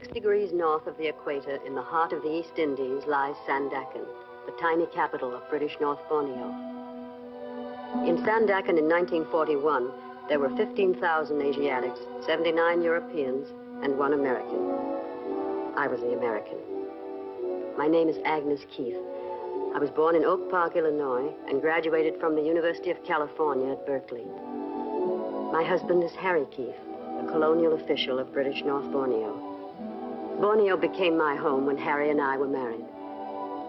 6 degrees north of the equator, in the heart of the East Indies, lies Sandakan, the tiny capital of British North Borneo. In Sandakan in 1941, there were 15,000 Asiatics, 79 Europeans, and 1 American. I was the American. My name is Agnes Keith. I was born in Oak Park, Illinois, and graduated from the University of California at Berkeley. My husband is Harry Keith, a colonial official of British North Borneo. Borneo became my home when Harry and I were married.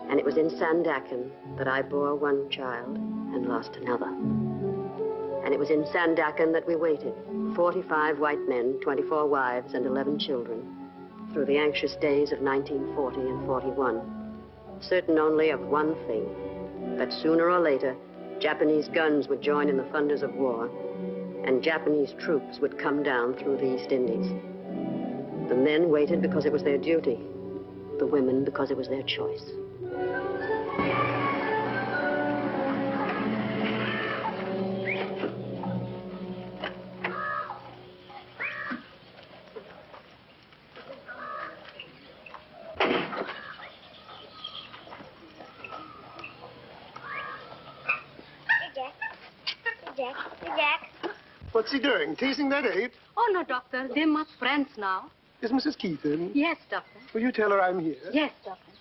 And it was in Sandakan that I bore 1 child and lost another. And it was in Sandakan that we waited, 45 white men, 24 wives, and 11 children, through the anxious days of 1940 and 41, certain only of one thing, that sooner or later, Japanese guns would join in the thunders of war, and Japanese troops would come down through the East Indies. The men waited because it was their duty, the women because it was their choice. What's he doing? Teasing that ape? Oh, no, Doctor. They're much friends now. Is Mrs. Keith in? Yes, Doctor. Will you tell her I'm here? Yes, Doctor.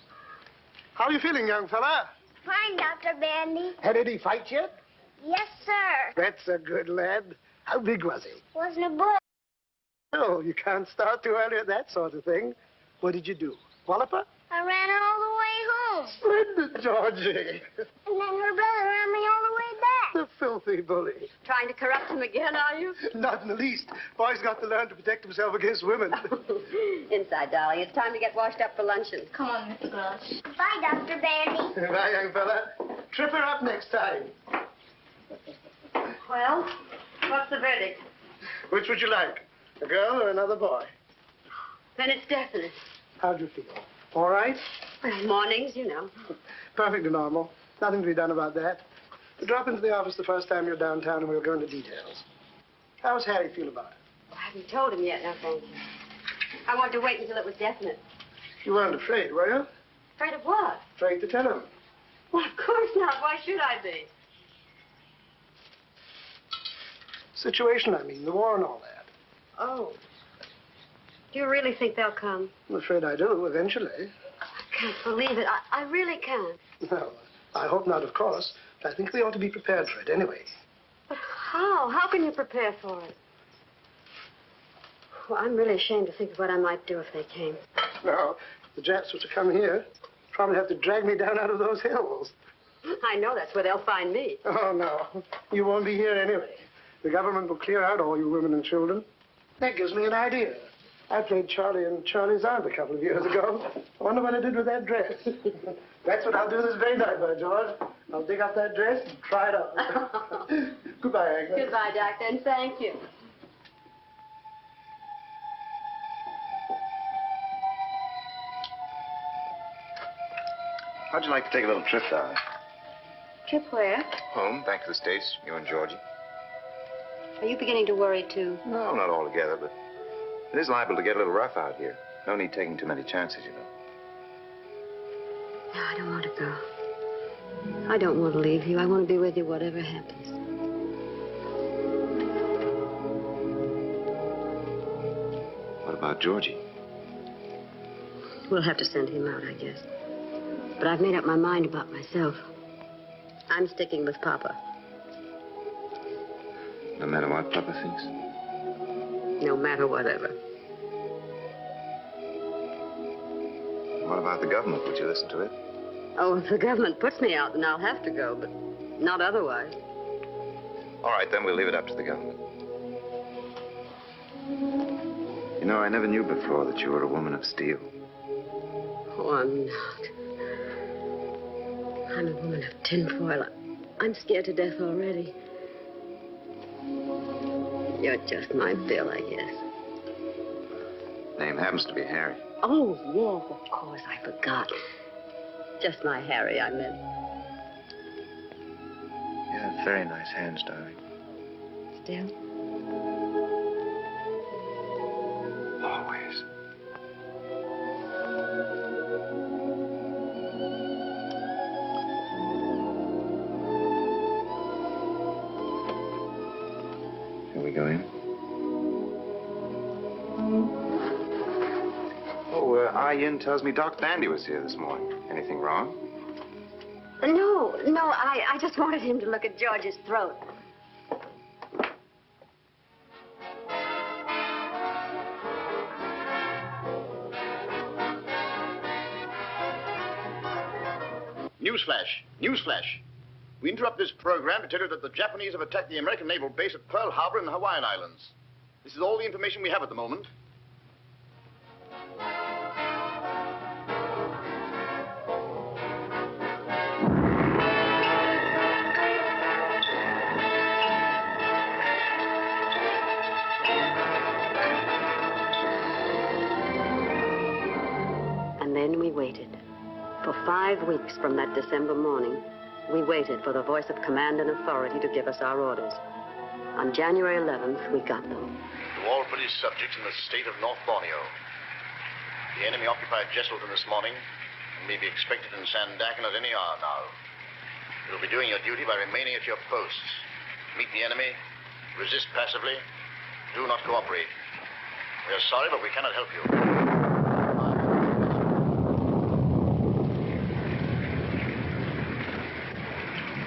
How are you feeling, young fella? Fine, Dr. Bandy. Had any fight yet? Yes, sir. That's a good lad. How big was he? Wasn't a boy. Oh, you can't start too early at that sort of thing. What did you do? Wallop her? I ran her all the way home. Splendid, Georgie. And then her brother ran me all the way back. The filthy bully. Trying to corrupt him again, are you? Not in the least. Boy's got to learn to protect himself against women. Inside, darling. It's time to get washed up for luncheon. Come on, Mr. Grosh. Bye, Dr. Bandy. Bye, young fella. Trip her up next time. Well, what's the verdict? Which would you like? A girl or another boy? Then it's definite. How'd you feel? All right? Well, mornings, you know. Perfectly normal. Nothing to be done about that. Drop into the office the first time you're downtown and we'll go into details. How's Harry feel about it? I haven't told him yet, no thank you. I wanted to wait until it was definite. You weren't afraid, were you? Afraid of what? Afraid to tell him. Well, of course not. Why should I be? Situation, I mean, the war and all that. Oh. Do you really think they'll come? I'm afraid I do, eventually. I can't believe it. I really can't. Well, I hope not, of course. But I think we ought to be prepared for it anyway. But how? How can you prepare for it? Well, I'm really ashamed to think of what I might do if they came. Now, if the Japs were to come here, probably have to drag me down out of those hills. I know that's where they'll find me. Oh, no. You won't be here anyway. The government will clear out all you women and children. That gives me an idea. I played Charlie and Charlie's aunt a couple of years ago. I wonder what I did with that dress. That's what I'll do this very night, by George. I'll dig up that dress and try it on. Goodbye, Agnes. Goodbye, Doctor, and thank you. How'd you like to take a little trip, darling? Trip where? Home, back to the States, you and Georgie. Are you beginning to worry, too? No, not altogether, but it is liable to get a little rough out here. No need taking too many chances, you know. No, I don't want to go. I don't want to leave you. I want to be with you whatever happens. What about Georgie? We'll have to send him out, I guess. But I've made up my mind about myself. I'm sticking with Papa. No matter what Papa thinks? No matter whatever. What about the government? Would you listen to it? Oh, if the government puts me out, then I'll have to go, but not otherwise. All right, then we'll leave it up to the government. You know, I never knew before that you were a woman of steel. Oh, I'm not. I'm a woman of tinfoil. I'm scared to death already. You're just my Bill, I guess. Name happens to be Harry. Oh, yes, of course. I forgot. Just my Harry, I meant. You have very nice hands, darling. Still? Always. Can we go in? Oh, Yin tells me Doc Dandy was here this morning. Anything wrong? No, I just wanted him to look at George's throat. Newsflash! Newsflash! We interrupt this program to tell you that the Japanese have attacked the American naval base at Pearl Harbor in the Hawaiian Islands. This is all the information we have at the moment. And then we waited. For 5 weeks from that December morning, we waited for the voice of command and authority to give us our orders. On January 11th, we got them. To all British subjects in the state of North Borneo. The enemy occupied Jesselton this morning and may be expected in Sandakan at any hour now. You'll be doing your duty by remaining at your posts. Meet the enemy, resist passively, do not cooperate. We are sorry, but we cannot help you.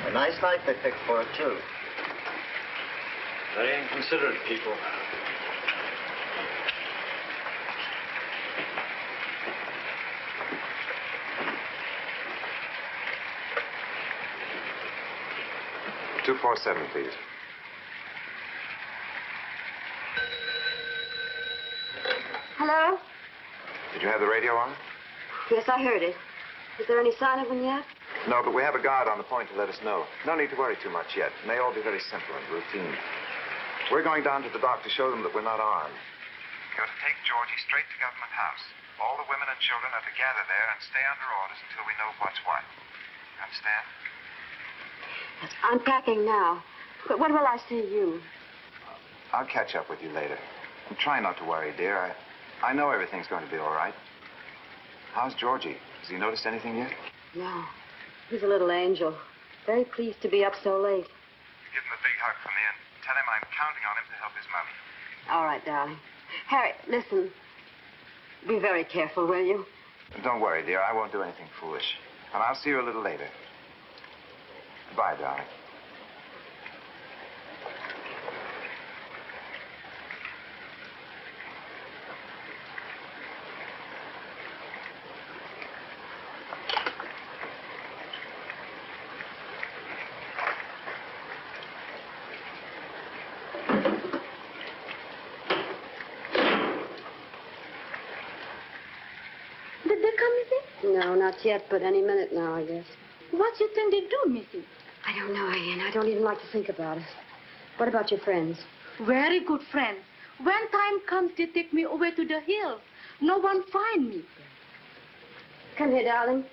A nice night they picked for it, too. Very inconsiderate people. $247, please. Hello? Did you have the radio on? Yes, I heard it. Is there any sign of them yet? No, but we have a guard on the point to let us know. No need to worry too much yet. It may all be very simple and routine. We're going down to the dock to show them that we're not armed. You're to take Georgie straight to Government House. All the women and children are to gather there and stay under orders until we know what's what. You understand? I'm packing now. But when will I see you? I'll catch up with you later. And try not to worry, dear. I know everything's going to be all right. How's Georgie? Has he noticed anything yet? No. He's a little angel. Very pleased to be up so late. Give him a big hug from me and tell him I'm counting on him to help his mummy. All right, darling. Harry, listen. Be very careful, will you? Don't worry, dear. I won't do anything foolish. And I'll see you a little later. Goodbye, darling. No, not yet, but any minute now, I guess. What you think they do, Missy? I don't know, Ian. I don't even like to think about it. What about your friends? Very good friends. When time comes, they take me over to the hills. No one find me. Come here, darling.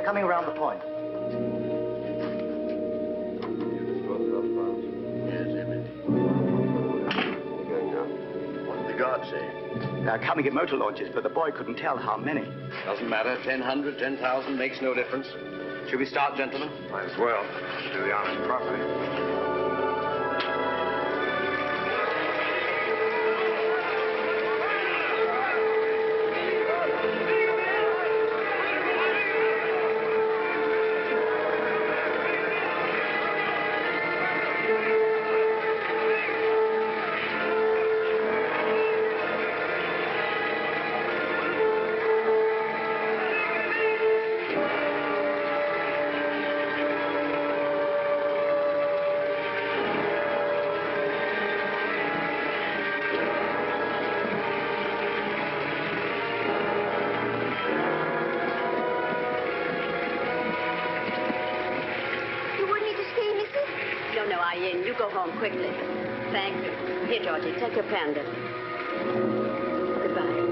Coming around the point. What did the guard say? They're coming at motor launches, but the boy couldn't tell how many. Doesn't matter. 100, 10,000 makes no difference. Should we start, gentlemen? Might as well. Do the honors properly. You go home quickly. Thank you. Here, Georgie, take your panda. Goodbye.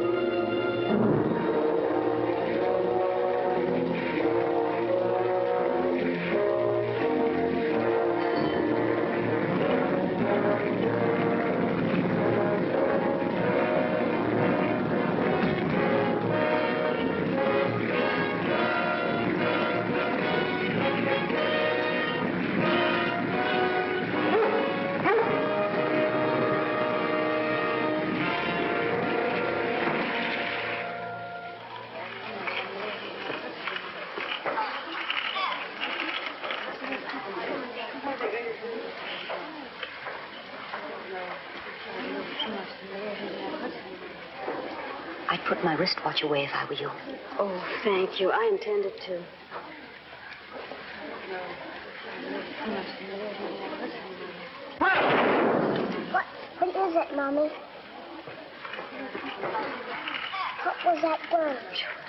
put my wristwatch away if I were you. Oh, thank you. I intended to. What is it, Mommy? What was that gun?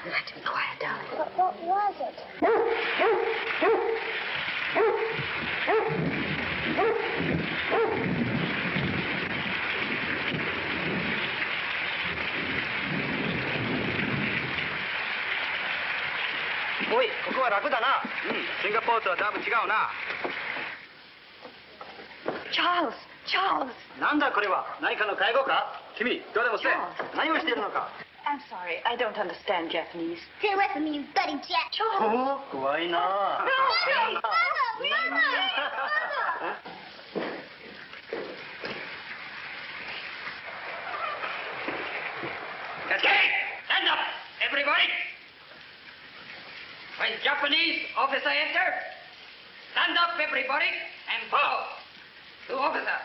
You have to be quiet, darling. What was it?おい、ここは楽だな。シンガポールとはだいぶ違うな。Charles! Charles! なんだこれは？何かの介護か？君、どうでもせ。何をしているのか？ I'm sorry, I don't understand Japanese. Stay away from me, you bloody jet. おお、怖いな。Mama! Okay, stand up, everybody. When Japanese officer enter, stand up, everybody, and bow to officer.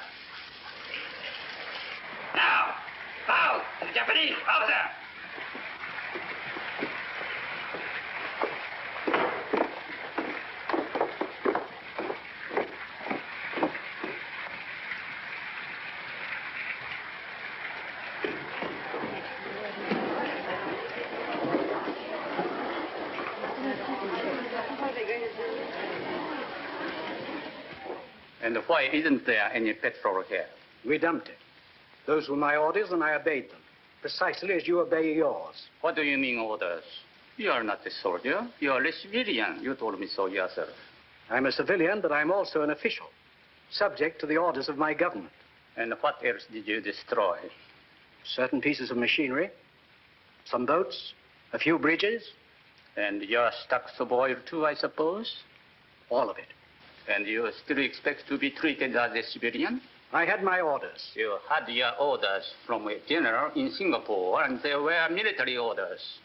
Now, bow to the Japanese officer. And why isn't there any petrol here? We dumped it. Those were my orders, and I obeyed them, precisely as you obey yours. What do you mean orders? You are not a soldier. You are a civilian. You told me so yourself. I'm a civilian, but I'm also an official, subject to the orders of my government. And what else did you destroy? Certain pieces of machinery, some boats, a few bridges. And your stocks of oil too, I suppose? All of it. And you still expect to be treated as a civilian? I had my orders. You had your orders from a general in Singapore, and they were military orders.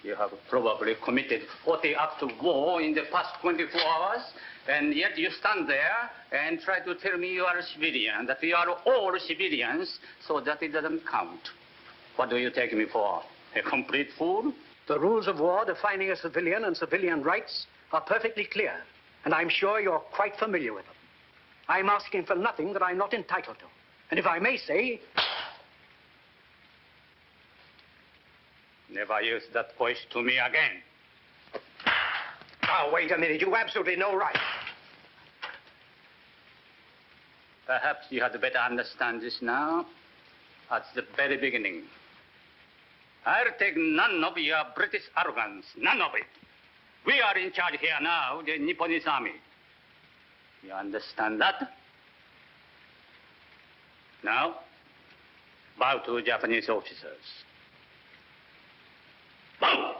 You have probably committed 40 acts of war in the past 24 hours, and yet you stand there and try to tell me you are a civilian, that we are all civilians, so that it doesn't count. What do you take me for? A complete fool? The rules of war defining a civilian and civilian rights are perfectly clear, and I'm sure you're quite familiar with them. I'm asking for nothing that I'm not entitled to. And if I may say... Never use that voice to me again. Oh, wait a minute. You've absolutely no right. Perhaps you had better understand this now. At the very beginning. I'll take none of your British arrogance. None of it. We are in charge here now, the Nipponese army. You understand that? Now, bow to Japanese officers. Bow!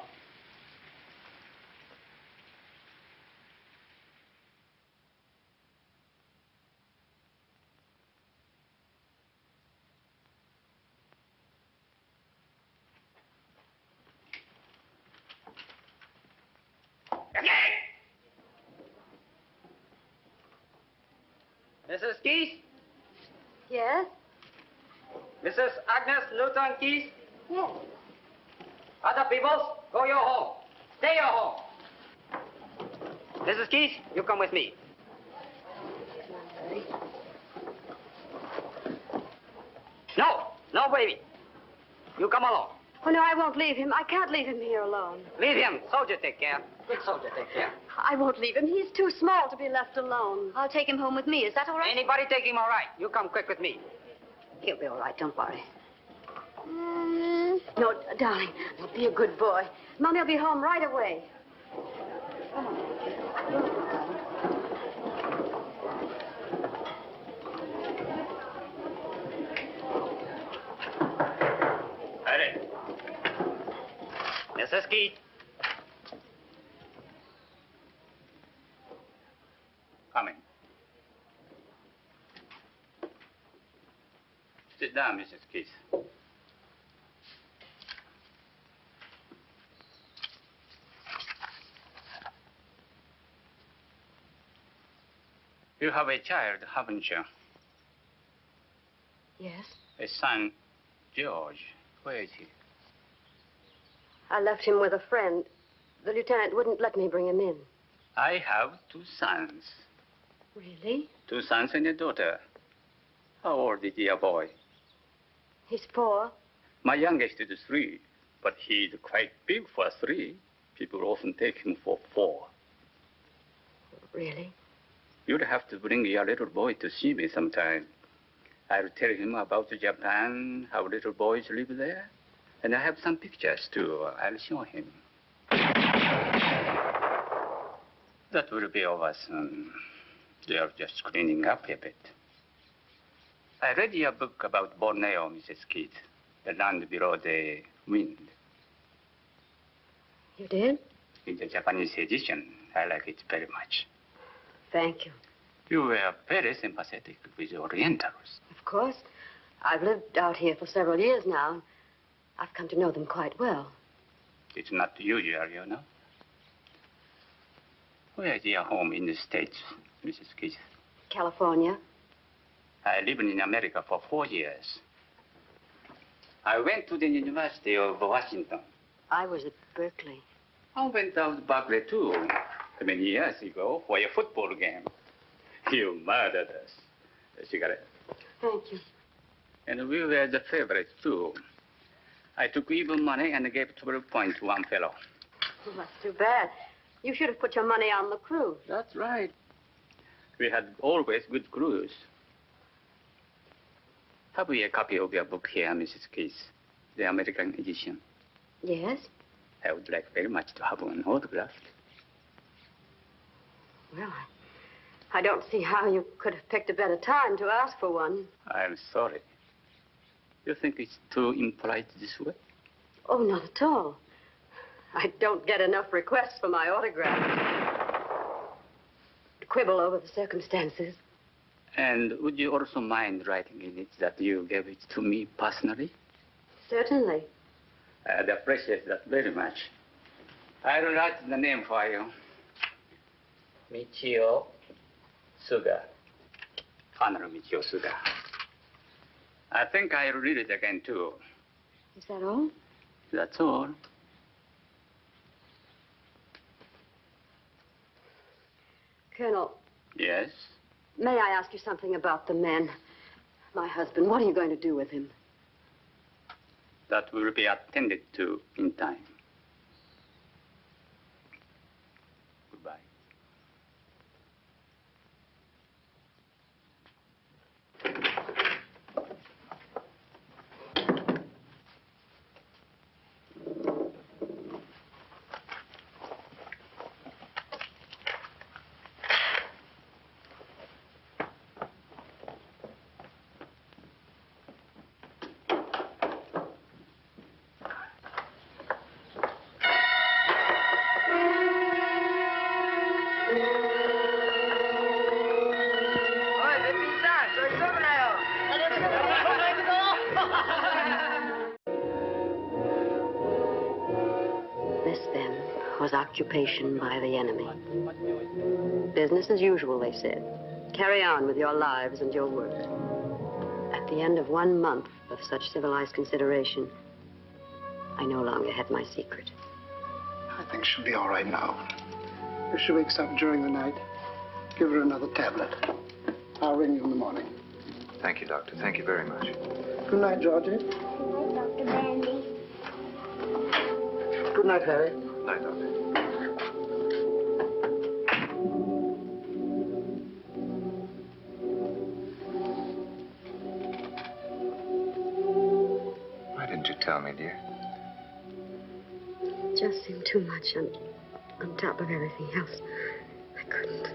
Mrs. Keys? Yes? Mrs. Agnes Newton Keys? Yes. Other people, go your home. Stay your home. Mrs. Keys, you come with me. No, baby. You come along. Oh, no, I won't leave him. I can't leave him here alone. Leave him. Soldier take care. Good soldier take care. I won't leave him. He's too small to be left alone. I'll take him home with me. Is that all right? Anybody take him all right. You come quick with me. He'll be all right. Don't worry. No, darling. Be a good boy. Mommy will be home right away. Come on. Mrs. Keith. Come in. Sit down, Mrs. Keith. You have a child, haven't you? Yes. A son, George. Where is he? I left him with a friend. The lieutenant wouldn't let me bring him in. I have 2 sons. Really? 2 sons and a daughter. How old is your boy? He's 4. My youngest is 3, but he's quite big for 3. People often take him for 4. Really? You'd have to bring your little boy to see me sometime. I'll tell him about Japan, how little boys live there. And I have some pictures, too. I'll show him. That will be over soon. They are just cleaning up a bit. I read your book about Borneo, Mrs. Keith. The land below the wind. You did? In the Japanese edition. I like it very much. Thank you. You were very sympathetic with Orientals. Of course. I've lived out here for several years now. I've come to know them quite well. It's not usual, you know. Where is your home in the States, Mrs. Keith? California. I lived in America for 4 years. I went to the University of Washington. I was at Berkeley. I went out to Berkeley, too, many years ago for a football game. You murdered us. A cigarette. Thank you. And we were the favorites, too. I took even money and gave 12 points to one fellow. Well, that's too bad. You should have put your money on the crew. That's right. We had always good crews. Have we a copy of your book here, Mrs. Keith? The American edition. Yes? I would like very much to have one autographed. Well, I don't see how you could have picked a better time to ask for one. I'm sorry. You think it's too impolite this way? Oh, not at all. I don't get enough requests for my autograph. To quibble over the circumstances. And would you also mind writing in it that you gave it to me personally? Certainly. I'd appreciate that very much. I'll write the name for you. Michio Suga. Honor Michio Suga. I think I'll read it again, too. Is that all? That's all. Colonel. Yes? May I ask you something about the man? My husband. What are you going to do with him? That will be attended to in time. Goodbye. This, then, was occupation by the enemy. Business as usual, they said. Carry on with your lives and your work. At the end of 1 month of such civilized consideration, I no longer had my secret. I think she'll be all right now. If she wakes up during the night, give her another tablet. I'll ring you in the morning. Thank you, Doctor. Thank you very much. Good night, Georgie. Good night, Dr. Bandy. Good night, Harry. Night, Doctor. Why didn't you tell me, dear? It just seemed too much on top of everything else. I couldn't.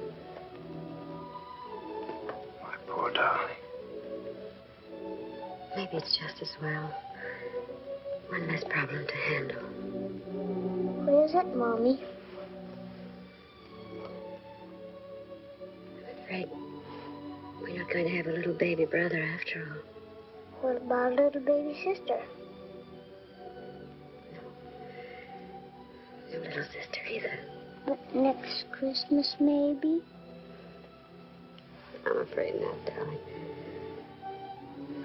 My poor darling. Maybe it's just as well. One less problem to handle. What is it, Mommy? I'm afraid we're not going to have a little baby brother after all. What about a little baby sister? No little sister either. But next Christmas, maybe? I'm afraid not, darling.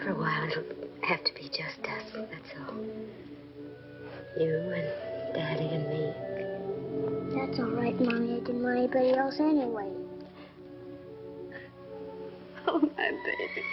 For a while, it'll have to be just us, that's all. You and Daddy and me. That's all right, Mommy. I didn't want anybody else anyway. Oh, my baby.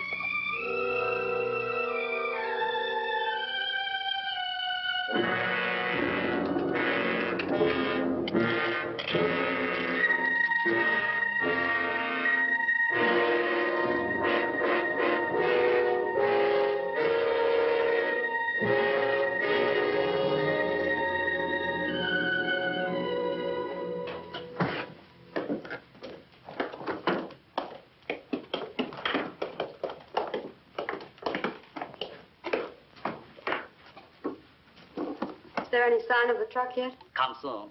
Is there any sign of the truck yet? Come soon.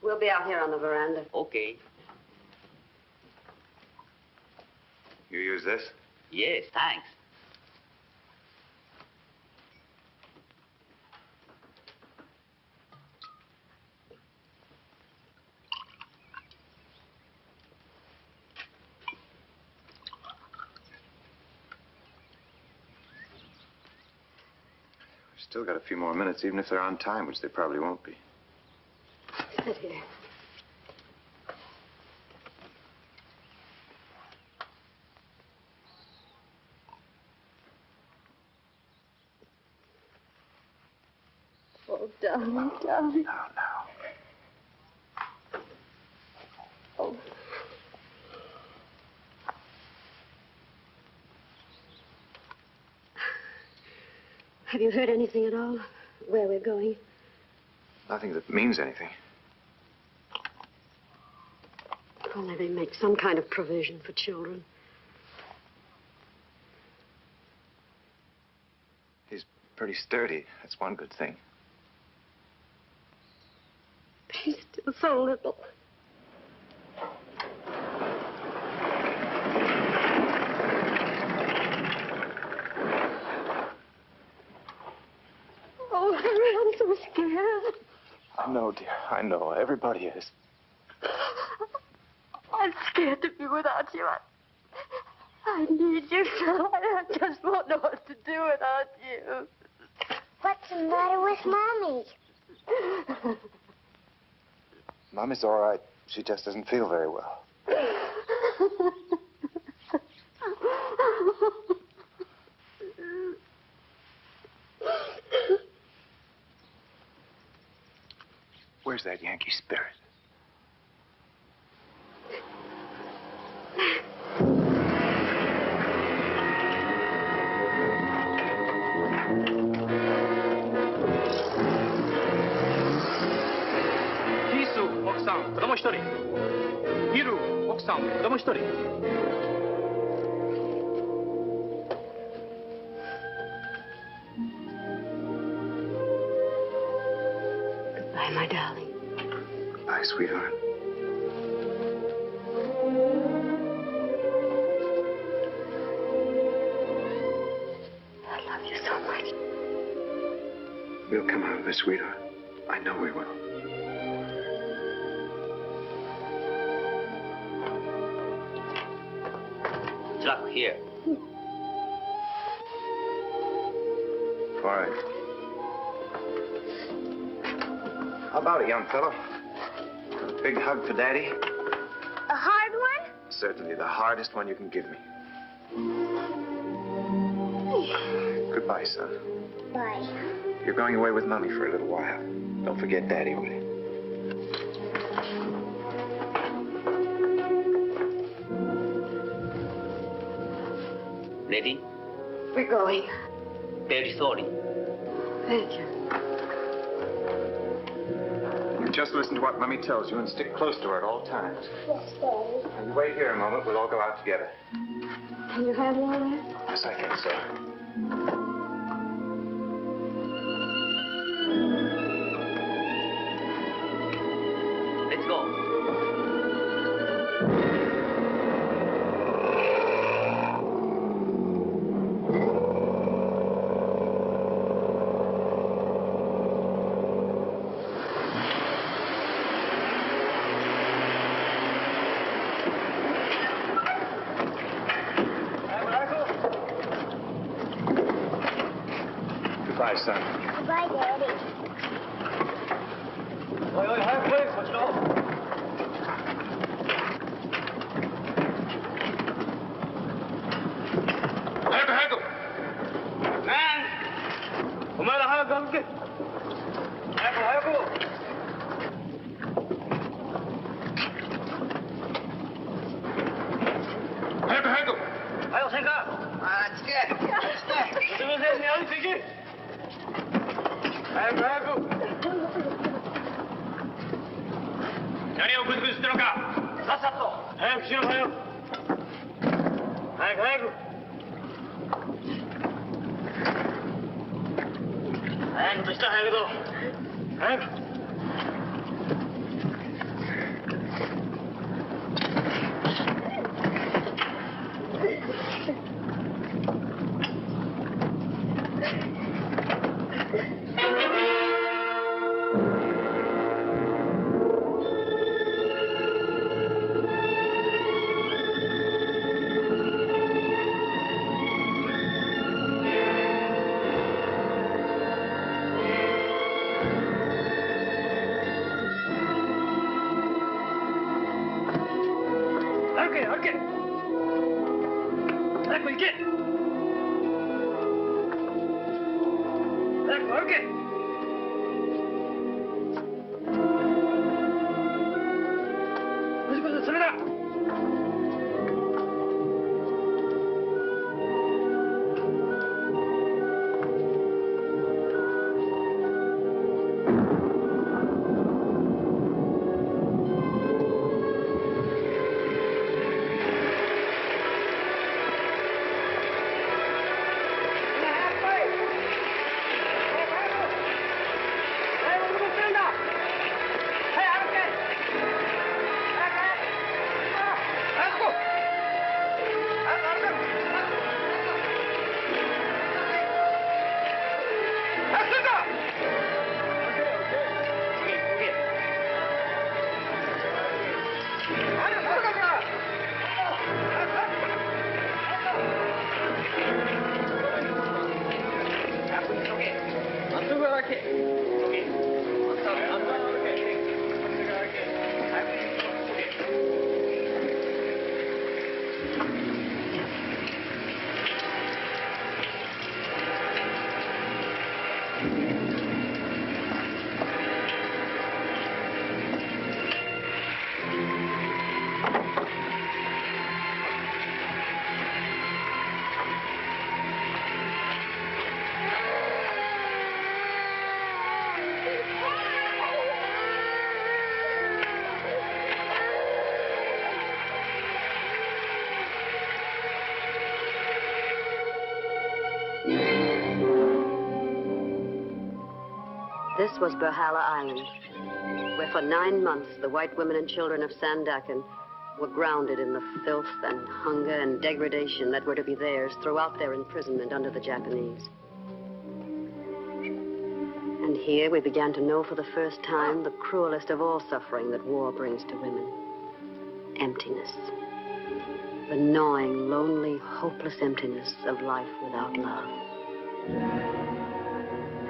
We'll be out here on the veranda. Okay. You use this? Yes, thanks. Still got a few more minutes, even if they're on time, which they probably won't be. Sit here. Oh, darling, darling. Now. Oh. Have you heard anything at all? Where we're going? Nothing that means anything. Only they make some kind of provision for children. He's pretty sturdy. That's one good thing. But he's still so little. Oh, Harry, I'm so scared. I know, dear. I know. Everybody is. I'm scared to be without you. I need you so. I just won't know what to do without you. What's the matter with Mommy? Mommy's all right. She just doesn't feel very well. Where's that Yankee spirit? Goodbye, my darling. Goodbye, sweetheart. I love you so much. We'll come out of this, sweetheart. I know we will. Truck here. All right. How about it, young fellow? A big hug for Daddy? A hard one? Certainly the hardest one you can give me. Goodbye, son. Bye. You're going away with Mommy for a little while. Don't forget Daddy, will you? Ready? We're going. Very sorry. Thank you. You just listen to what Mommy tells you and stick close to her at all times. Yes, Daddy. Now, you wait here a moment. We'll all go out together. Can you handle all that? Yes, I think so. Let's go. Goodbye, son. Goodbye, Daddy. さっさと。早くしろ、早く。早く、早く。早くとしたら早くと。早く。This was Berhala Island, where for 9 months the white women and children of Sandakan were grounded in the filth and hunger and degradation that were to be theirs throughout their imprisonment under the Japanese. And here we began to know for the first time the cruelest of all suffering that war brings to women: emptiness. The gnawing, lonely, hopeless emptiness of life without love.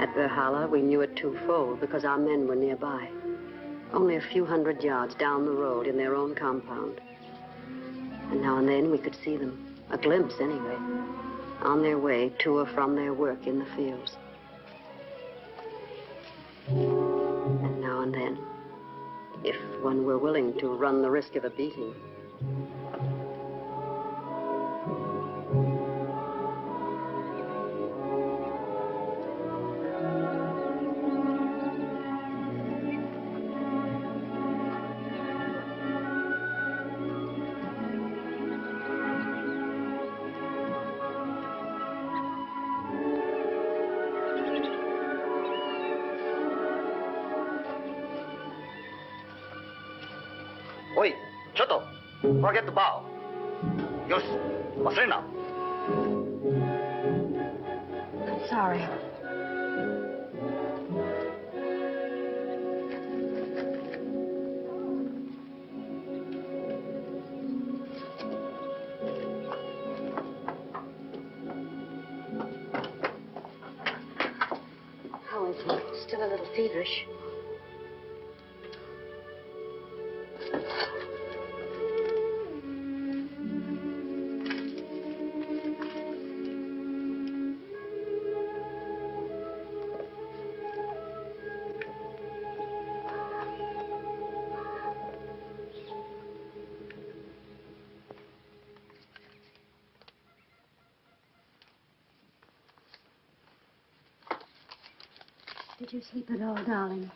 At Berhala, we knew it twofold because our men were nearby, only a few hundred yards down the road in their own compound. And now and then we could see them, a glimpse anyway, on their way to or from their work in the fields. And now and then, if one were willing to run the risk of a beating, Forget to bow. Yoshi, 忘れんな. I'm sorry. how is he? Still a little feverish. Did you sleep at all, darling?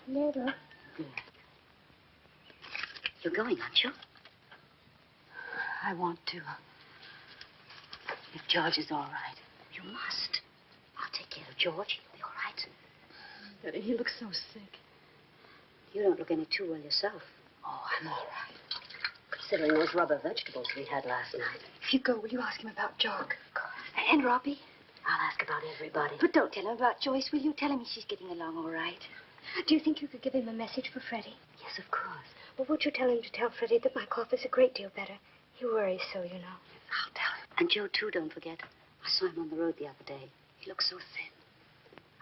Never. Good. You're going, aren't you? I want to. If George is all right. You must. I'll take care of George. He'll be all right. Daddy, he looks so sick. You don't look any too well yourself. Oh, I'm all right. Considering those rubber vegetables we had last night. If you go, will you ask him about Jock? And Robbie? I'll ask about everybody. But don't tell him about Joyce, will you? Tell him she's getting along all right. Do you think you could give him a message for Freddie? Yes, of course. Well, won't you tell him to tell Freddie that my cough is a great deal better? He worries so, you know. I'll tell him. And Joe, too, don't forget. I saw him on the road the other day. He looks so thin.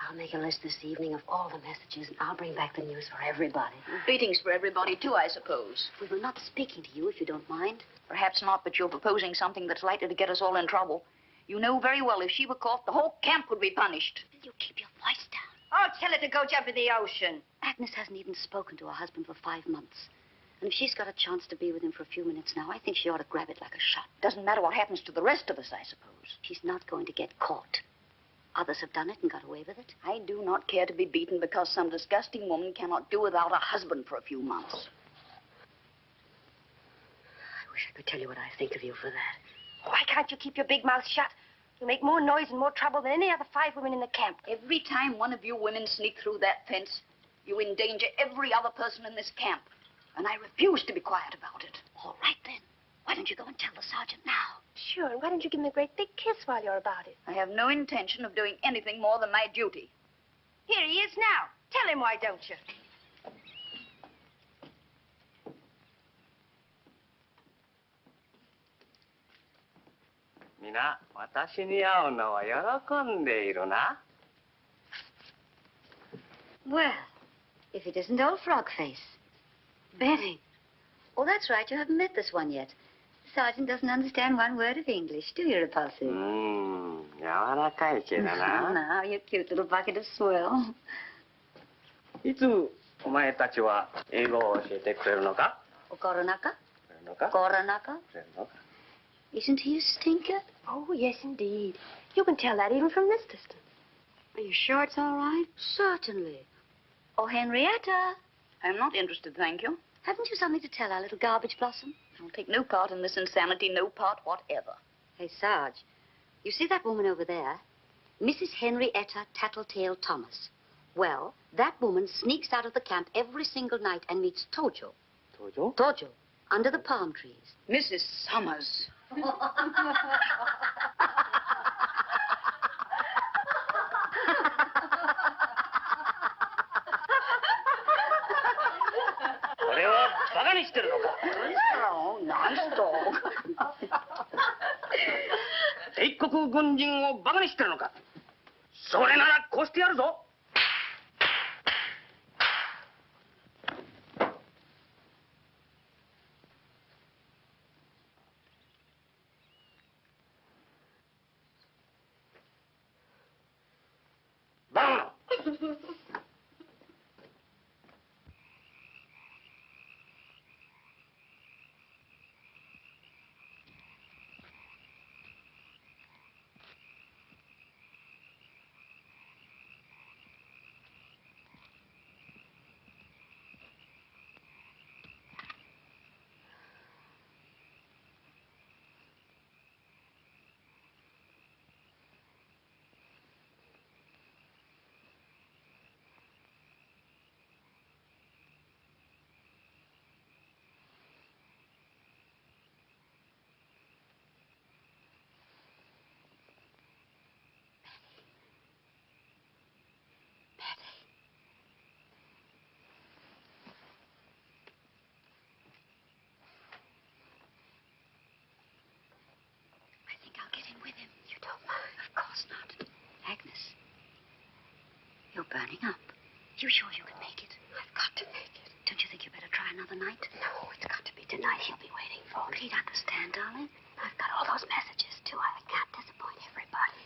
I'll make a list this evening of all the messages, and I'll bring back the news for everybody. Beatings for everybody, too, I suppose. We were not speaking to you, if you don't mind. Perhaps not, but you're proposing something that's likely to get us all in trouble. You know very well if she were caught, the whole camp would be punished. Will you keep your voice down? Oh, tell her to go jump in the ocean. Agnes hasn't even spoken to her husband for 5 months. And if she's got a chance to be with him for a few minutes now, I think she ought to grab it like a shot. Doesn't matter what happens to the rest of us, I suppose. She's not going to get caught. Others have done it and got away with it. I do not care to be beaten because some disgusting woman cannot do without a husband for a few months. I wish I could tell you what I think of you for that. Why can't you keep your big mouth shut? You'll make more noise and more trouble than any other 5 women in the camp. Every time one of you women sneak through that fence, you endanger every other person in this camp. And I refuse to be quiet about it. All right, then. Why don't you go and tell the sergeant now? Sure, and why don't you give him a great big kiss while you're about it? I have no intention of doing anything more than my duty. Here he is now. Tell him, why don't you? Mina, 私に会うのは喜んでいるな。Well, if it isn't old Frog-Face. Betty. Oh, that's right. You haven't met this one yet. The sergeant doesn't understand one word of English, do you, Repulsive? 柔らかいけどな。Now, you cute little bucket of swell. いつお前たちは英語を教えてくれるのか？ Koronaka? くれるのか？ Koronaka? くれるのか？ Isn't he a stinker? Oh, yes, indeed. You can tell that even from this distance. Are you sure it's all right? Certainly. Oh, Henrietta. I'm not interested, thank you. Haven't you something to tell our little garbage blossom? I'll take no part in this insanity, no part whatever. Hey, Sarge, you see that woman over there? Mrs. Henrietta Tattletale Thomas. Well, that woman sneaks out of the camp every single night and meets Tojo. Tojo? Tojo, under the palm trees. Mrs. Summers. Agnes, you're burning up. You sure you can make it? I've got to make it. Don't you think you better try another night? No, it's got to be tonight. He'll be waiting for me. He'd understand, darling. I've got all those messages, too. I can't disappoint everybody.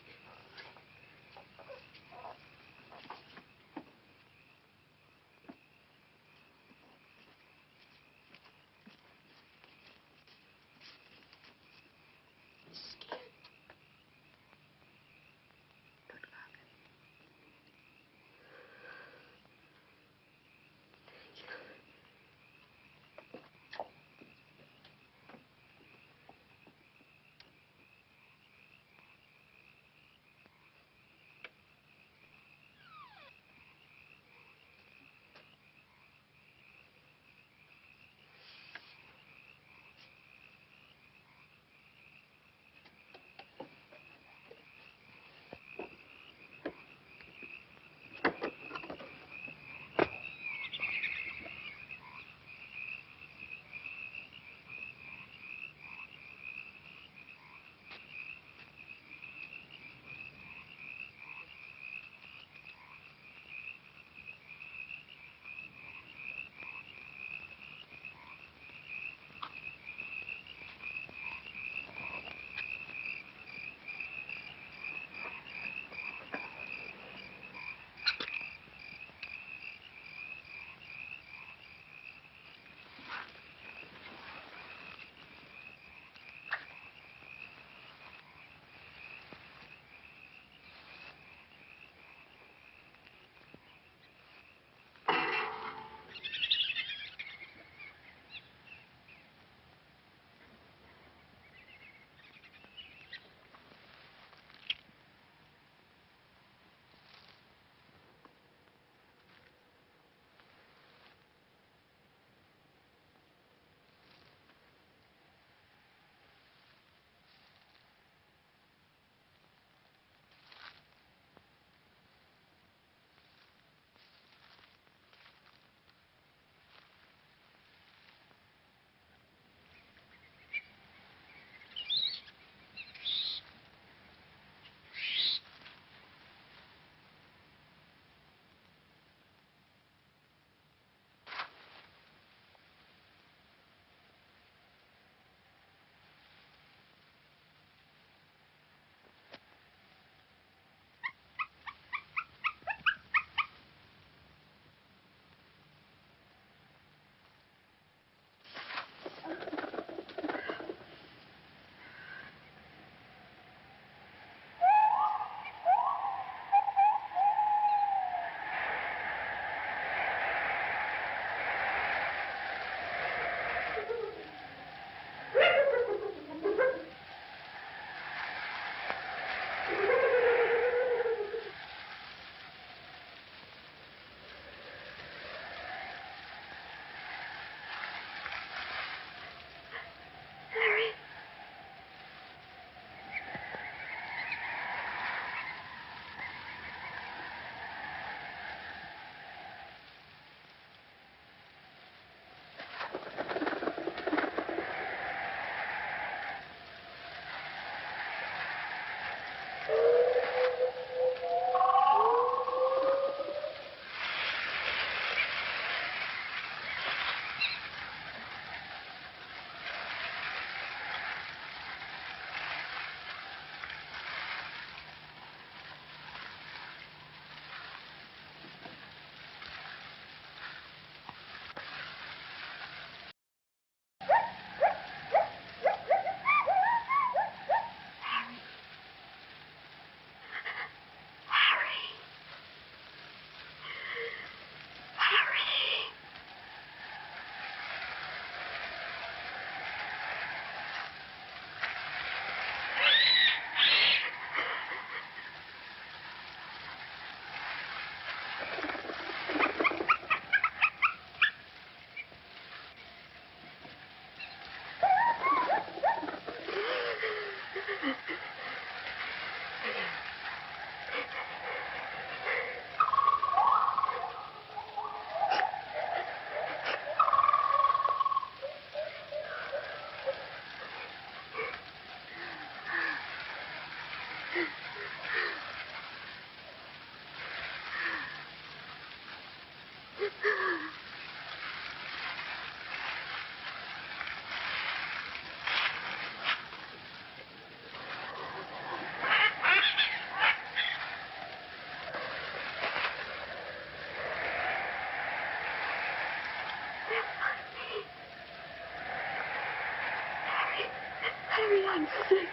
Harry, I'm sick.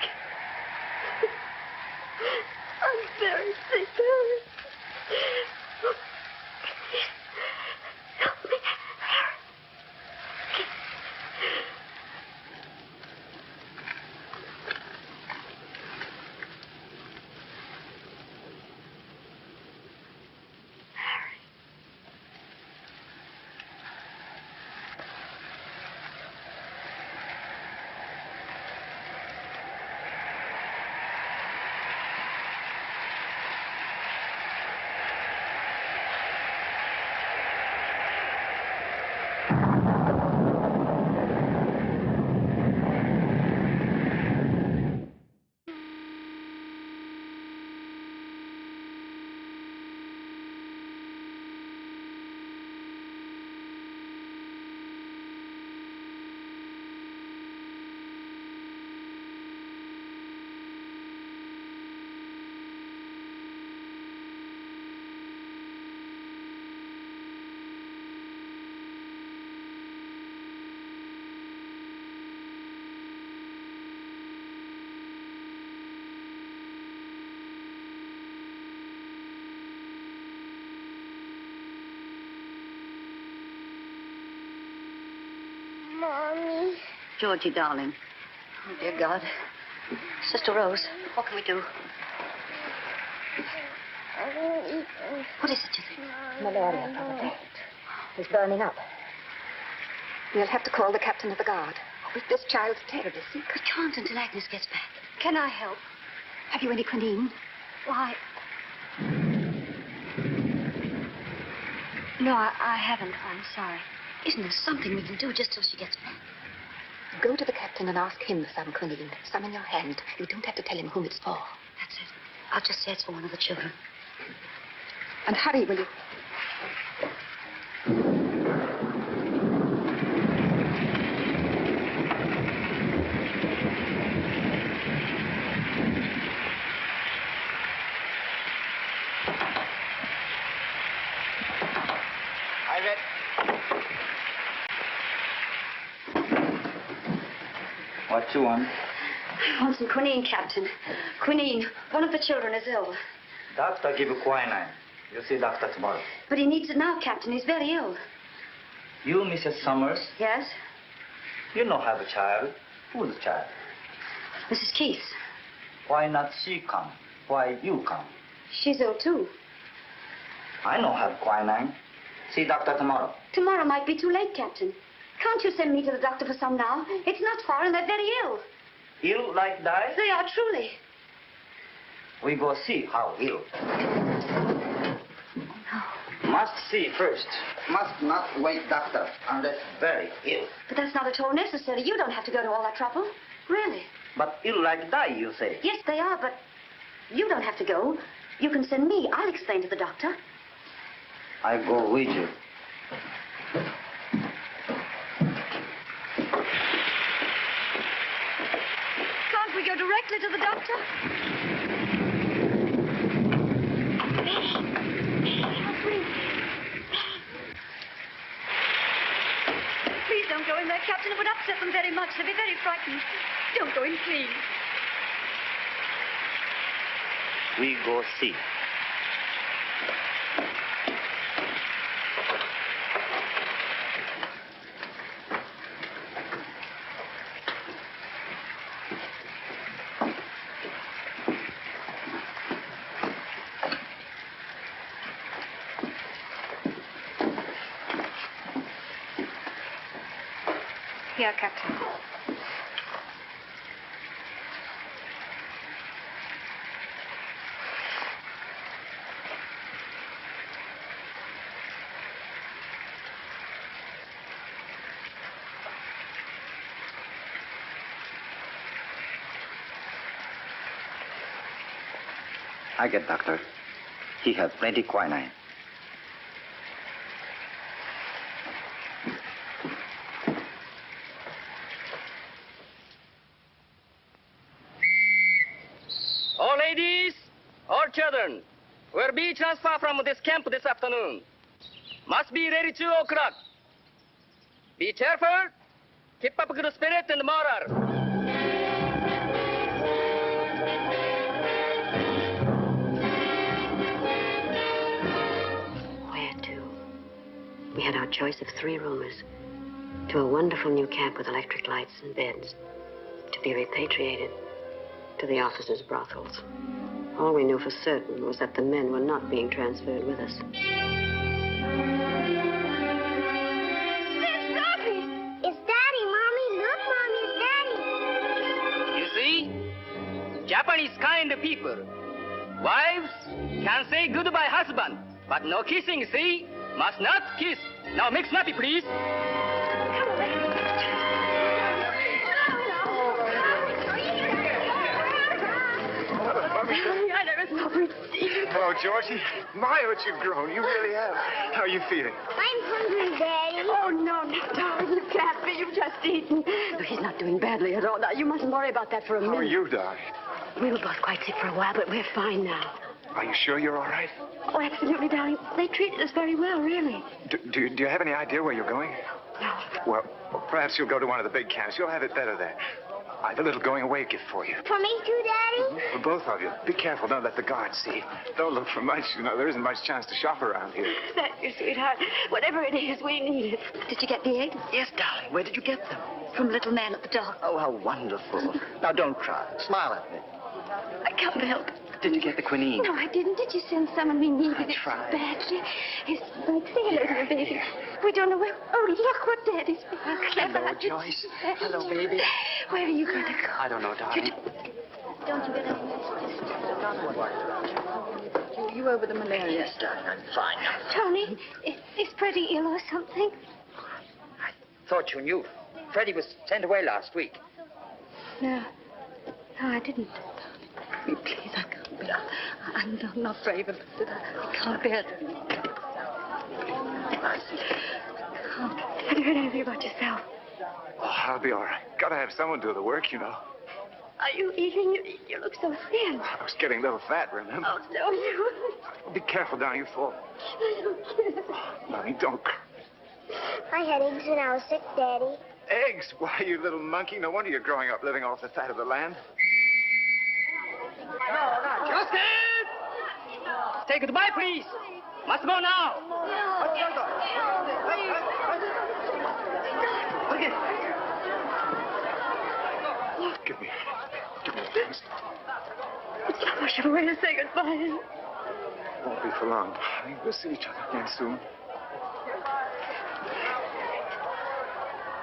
I'm very sick, Harry. Help me, Harry. Mommy. Georgie, darling. Oh, dear God. Sister Rose, what can we do? What is it, you think? Malaria, probably. He's burning up. We'll have to call the captain of the guard. If this child's terribly sick. We can't until Agnes gets back. Can I help? Have you any quinine? Why? No, I haven't. I'm sorry. Isn't there something we can do just till she gets back? Go to the captain and ask him for some quinine. Some in your hand. You don't have to tell him whom it's for. That's it. I'll just say it's for one of the children. And hurry, will you? What you want? I want some quinine, Captain. Quinine. One of the children is ill. Doctor give you quinine. You see doctor tomorrow. But he needs it now, Captain. He's very ill. You, Mrs. Summers? Yes? You don't have a child. Who's the child? Mrs. Keith. Why not she come? Why you come? She's ill, too. I don't have quinine. See doctor tomorrow. Tomorrow might be too late, Captain. Can't you send me to the doctor for some now? It's not far, and they're very ill. Ill like that? They are, truly. We go see how ill. Must see first. Must not wait doctor unless very ill. But that's not at all necessary. You don't have to go to all that trouble. Really. But ill like that, you say? Yes, they are, but you don't have to go. You can send me. I'll explain to the doctor. I go with you. Can't we go directly to the doctor? Please don't go in there, Captain. It would upset them very much. They'll be very frightened. Don't go in, please. We go see. Here, Captain. I get doctor. He have plenty quinine. All ladies, all children will be transferred from this camp this afternoon. Must be ready 2 o'clock. Be cheerful, keep up good spirit and morale. We had our choice of 3 roomers to a wonderful new camp with electric lights and beds, to be repatriated to the officers' brothels. All we knew for certain was that the men were not being transferred with us. There's Robbie! It's Daddy, Mommy. Look, Mommy, it's Daddy. You see? Japanese kind of people. Wives can say goodbye husband, but no kissing, see? Must not kiss. Now make snappy, please. I never thought we'd see you. Hello, Georgie. My, what you've grown. You really have. How are you feeling? I'm hungry, Daddy. Oh, no, darling, you can't be. You've just eaten. No, he's not doing badly at all. Now, you mustn't worry about that for a minute. How are you, darling? We were both quite sick for a while, but we're fine now. Are you sure you're all right? Oh, absolutely, darling. They treated us very well, really. Do you have any idea where you're going? No. Well, perhaps you'll go to one of the big camps. You'll have it better there. I've a little going-away gift for you. For me too, Daddy? For both of you. Be careful. Don't let the guards see. Don't look for much. You know, there isn't much chance to shop around here. Thank you, sweetheart. Whatever it is, we need it. Did you get the eggs? Yes, darling. Where did you get them? From little man at the dock. Oh, how wonderful. Now, don't cry. Smile at me. I can't help it. Did you get the quinine? No, I didn't. Did you send someone? We needed it so tried. badly. It's like sailors, little baby. We don't know where. Oh, look what Daddy's being clever. Hello, Joyce. Hello, baby. Where are you going to go? I don't know, darling. Don't you get any messages? You over the malaria? Yes, darling. I'm fine now. Tony, is Freddie ill or something? I thought you knew. Freddie was sent away last week. No, I didn't. Please, I can't bear it. I'm not brave enough that I can't bear it. I can't. Have you heard anything about yourself? Oh, I'll be all right. Gotta have someone do the work, you know. Are you eating? You look so thin. I was getting a little fat, remember? Oh, so you. Be careful down, you fall. I don't care. Mommy, don't cry. I had eggs when I was sick, Daddy. Eggs? Why, you little monkey. No wonder you're growing up living off the fat of the land. Justin! Say goodbye, please. Must go now. Give me a chance. It's not much of a way to say goodbye. Won't be for long. Darling. We'll see each other again soon.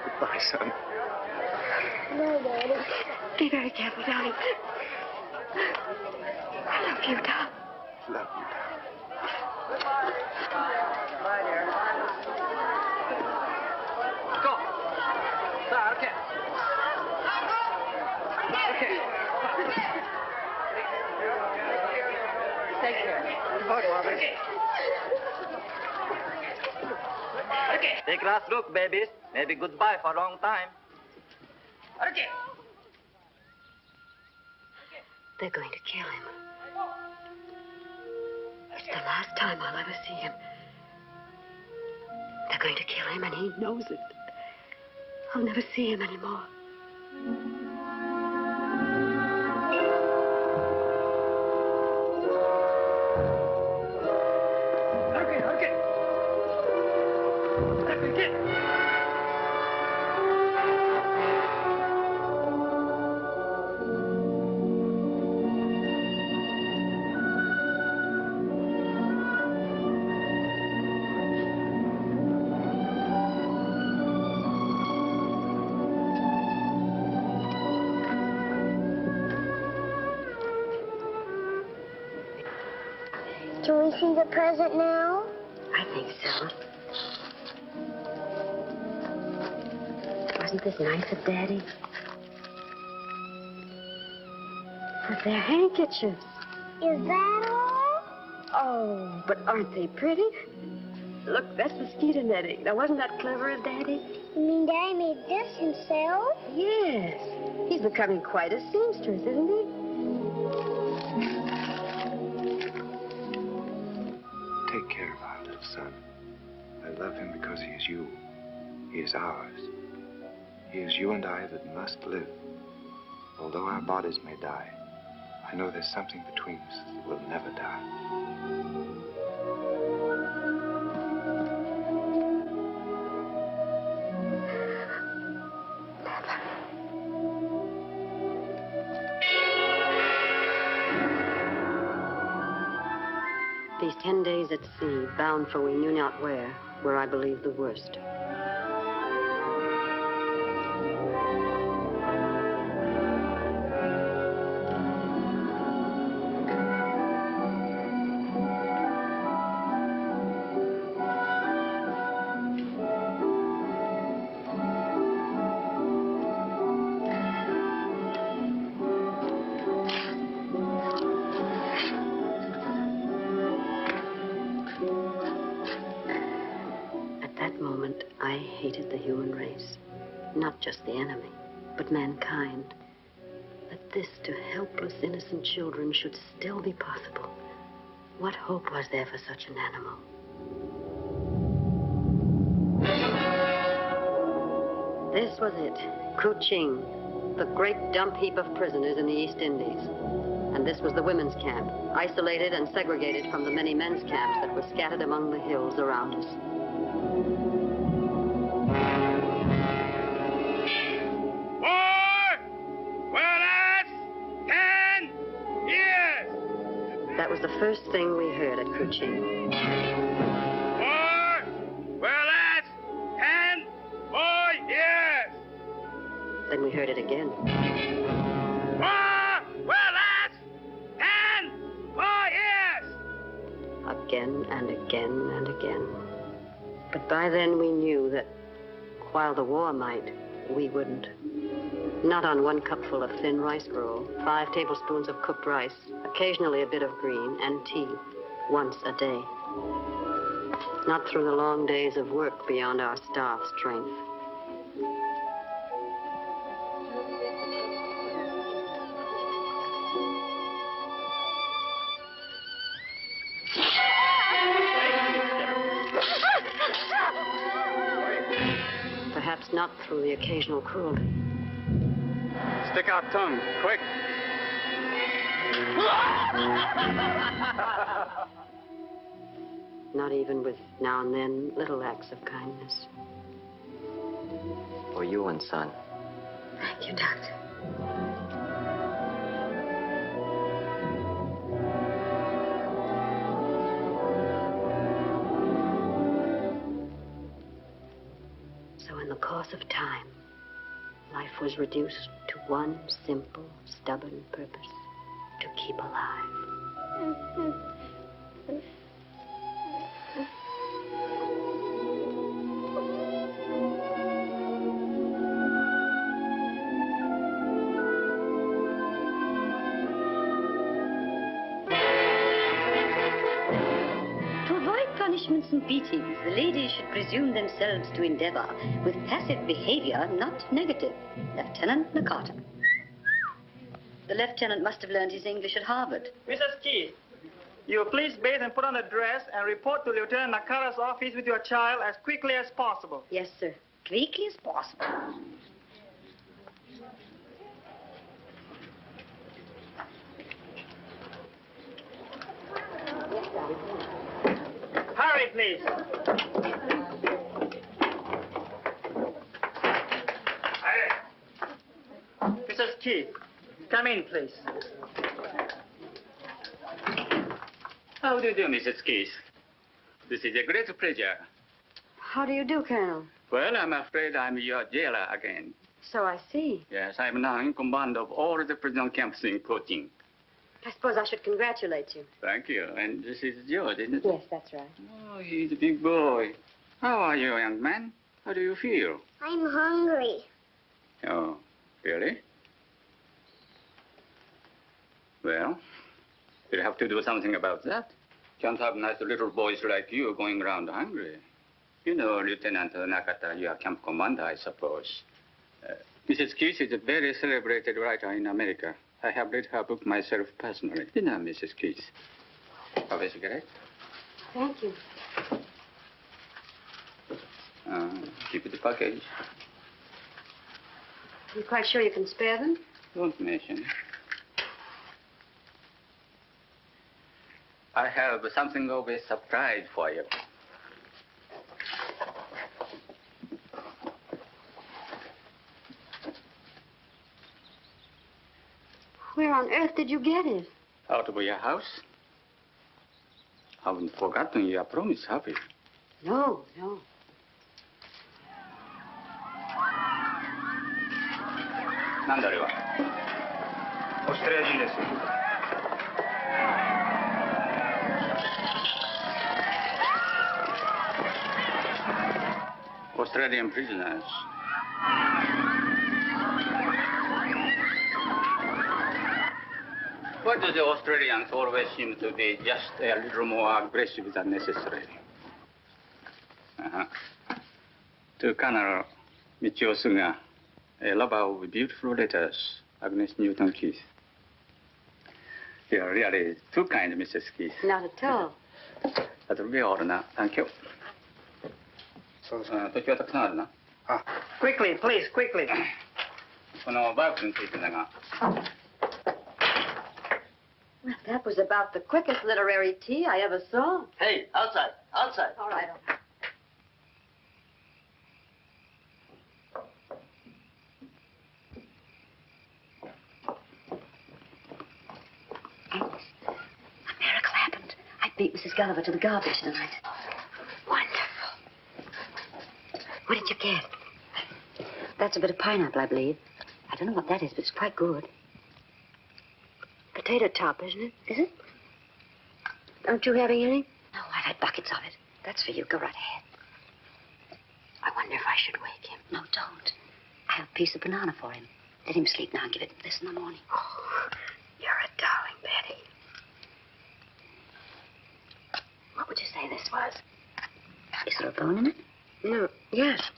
Goodbye, son. No, Daddy. Be very careful, darling. I love you, darling. Love you, darling. Go. Okay. Okay. Take care. Okay. Take last look, babies. Maybe goodbye for a long time. Okay. They're going to kill him. It's the last time I'll ever see him. They're going to kill him, and he knows it. I'll never see him anymore. Can we see the present now? I think so. Wasn't this nice of Daddy? But they're handkerchiefs. Is that all? Oh, but aren't they pretty? Look, that's mosquito netting. Now, wasn't that clever of Daddy? You mean Daddy made this himself? Yes. He's becoming quite a seamstress, isn't he? Take care of our little son. I love him because he is you. He is ours. He is you and I that must live. Although our bodies may die, I know there's something between us that will never die. These 10 days at sea, bound for we knew not where, were, I believe, the worst. I hated the human race. Not just the enemy, but mankind. That this to helpless, innocent children should still be possible. What hope was there for such an animal? This was it, Kuching, the great dump heap of prisoners in the East Indies. And this was the women's camp, isolated and segregated from the many men's camps that were scattered among the hills around us. That was the first thing we heard at Kuching. That's 10 more years. Then we heard it again. That's 10 more years. Again and again and again. But by then we knew that while the war might, we wouldn't. Not on one cupful of thin rice gruel, 5 tablespoons of cooked rice, occasionally a bit of green, and tea, once a day. Not through the long days of work beyond our staff strength. Perhaps not through the occasional cruelty. Stick out tongue, quick. Not even with now and then little acts of kindness. For you and son. Thank you, Doctor. So in the course of time, life was reduced to one simple, stubborn purpose: to keep alive. To avoid punishments and beatings, the ladies should presume themselves to endeavor with passive behavior, not negative. Lieutenant MacArthur. The lieutenant must have learned his English at Harvard. Mrs. Key, you please bathe and put on a dress and report to Lieutenant MacArthur's office with your child as quickly as possible. Yes, sir. Quickly as possible. Hurry, please. Mrs. Key, come in, please. How do you do, Mrs. Keith? This is a great pleasure. How do you do, Colonel? Well, I'm afraid I'm your jailer again. So I see. Yes, I'm now in command of all the prison camps in Kuching. I suppose I should congratulate you. Thank you. And this is George, isn't it? Yes, that's right. Oh, he's a big boy. How are you, young man? How do you feel? I'm hungry. Oh, really? Well, we'll have to do something about that. Can't have nice little boys like you going around hungry. You know, Lieutenant Nakata, you are camp commander, I suppose. Mrs. Keith is a very celebrated writer in America. I have read her book myself personally. Didn't I, Mrs. Keith? Have a cigarette? Thank you. Keep the package. You quite sure you can spare them? Don't mention. I have something of a surprise for you. Where on earth did you get it? Out of your house. haven't forgotten your promise, have you? No, no. なんだあれは。オーストラリア人です。Australian prisoners. Why do the Australians always seem to be just a little more aggressive than necessary? To Colonel Michio Suga, a lover of beautiful letters, Agnes Newton Keith. You are really too kind, Mrs. Keith. Not at all. That will be all now. Thank you. Quickly, please, quickly. このバイクについてだが。 Well, that was about the quickest literary tea I ever saw. Hey, outside, outside. All right. Agnes, a miracle happened. I beat Mrs. Gulliver to the garbage tonight. Wonderful. What did you get? That's a bit of pineapple, I believe. I don't know what that is, but it's quite good. Potato top, isn't it? Is it? Aren't you having any? No, I've had buckets of it. That's for you. Go right ahead. I wonder if I should wake him. No, don't. I have a piece of banana for him. Let him sleep now and give it this in the morning. Oh, you're a darling, Betty. What would you say this was? Is there a bone in it? No. Yes.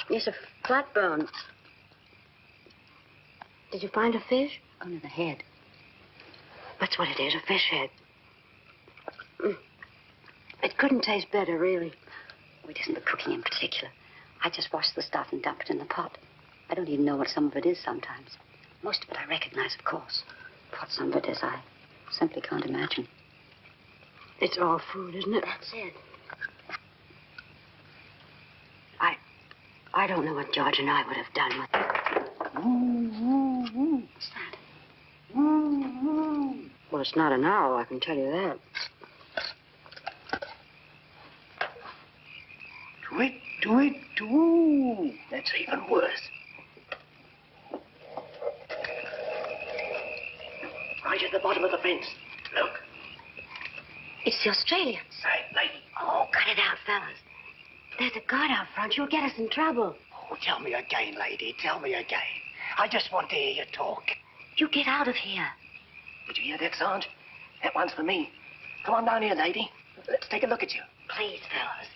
Yes, a flat bone. Did you find a fish? Under the head. That's what it is, a fish head. It couldn't taste better, really. Oh, it isn't the cooking in particular. I just washed the stuff and dumped it in the pot. I don't even know what some of it is sometimes. Most of it I recognize, of course. What some of it is, I simply can't imagine. It's all food, isn't it? That's it. I don't know what George and I would have done with it. What's that? Well, it's not an owl, I can tell you that. Tweet, tweet, tweet. That's even worse. Right at the bottom of the fence. Look. It's the Australians. Right, lady. Oh, cut it out, fellas. There's a guard out front. You'll get us in trouble. Oh, tell me again, lady. Tell me again. I just want to hear you talk. You get out of here. Did you hear that, Sarge? That one's for me. Come on down here, lady. Let's take a look at you. Please, fellas.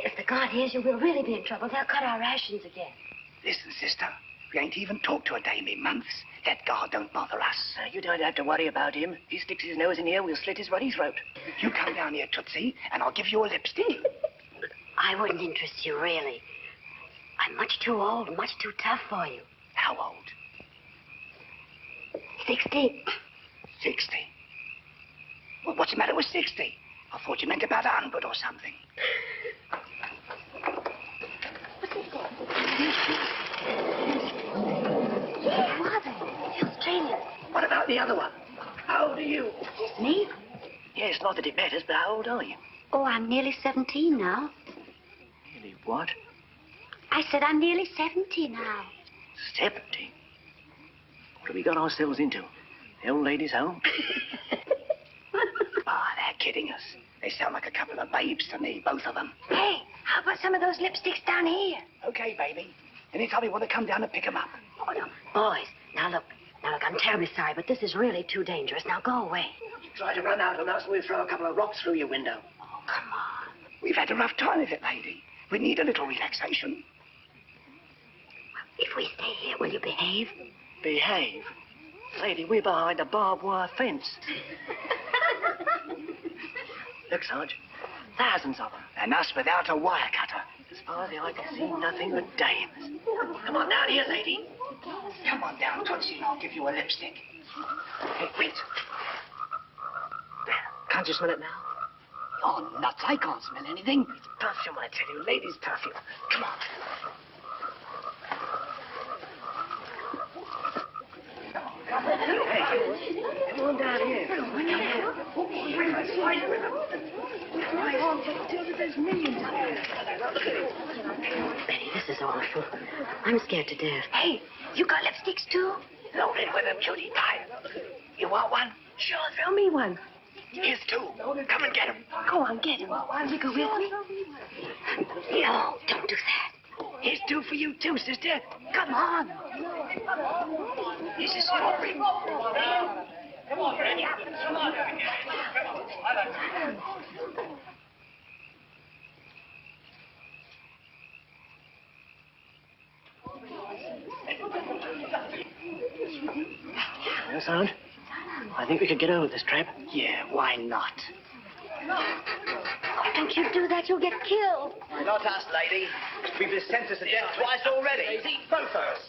If the guard hears you, we'll really be in trouble. They'll cut our rations again. Listen, sister. We ain't even talked to a dame in months. That guard don't bother us. You don't have to worry about him. If he sticks his nose in here, we'll slit his ruddy throat. You come down here, Tootsie, and I'll give you a lipstick. I wouldn't interest you, really. I'm much too old, much too tough for you. How old? 60. 60? Well, what's the matter with 60? I thought you meant about 100 or something. Who are they? The Australians. What about the other one? How old are you? Me? Yes, not that it matters, but how old are you? Oh, I'm nearly 17 now. Nearly what? I said I'm nearly 70 now. 70? What have we got ourselves into? The old lady's home? They're kidding us. They sound like a couple of babes to me, both of them. Hey, how about some of those lipsticks down here? Okay, baby. Anytime you want to come down and pick them up. Oh, no. Boys, now look, I'm terribly sorry, but this is really too dangerous. Now go away. You try to run out on us, we'll throw a couple of rocks through your window. Oh, come on. We've had a rough time of it, lady. We need a little relaxation. If we stay here, will you behave? Behave? Lady, we're behind a barbed wire fence. Look, Sarge, thousands of them, and us without a wire cutter. As far as the eye can see, nothing but dames. Come on down here, lady. Come on down, Tootsie, and I'll give you a lipstick. Hey, wait. Can't you smell it now? Oh, nuts, I can't smell anything. It's perfume, I tell you. Ladies' perfume. Come on. Hey, come on down here. There's millions of them. Betty, this is awful. I'm scared to death. Hey, you got lipsticks too? Loaded with them, Judy. Tight. You want one? Sure, throw me one. Here's two. Come and get them. Go on, get him. Will you go with me? No, don't do that. Here's two for you, too, sister. Come on. This is strawberry. Come on, Freddie. Come on. Well, son, I think we could get over this trap. Yeah, why not? Oh, don't you do that. You'll get killed. Not us, lady. We've been sentenced to death twice already. Both of us.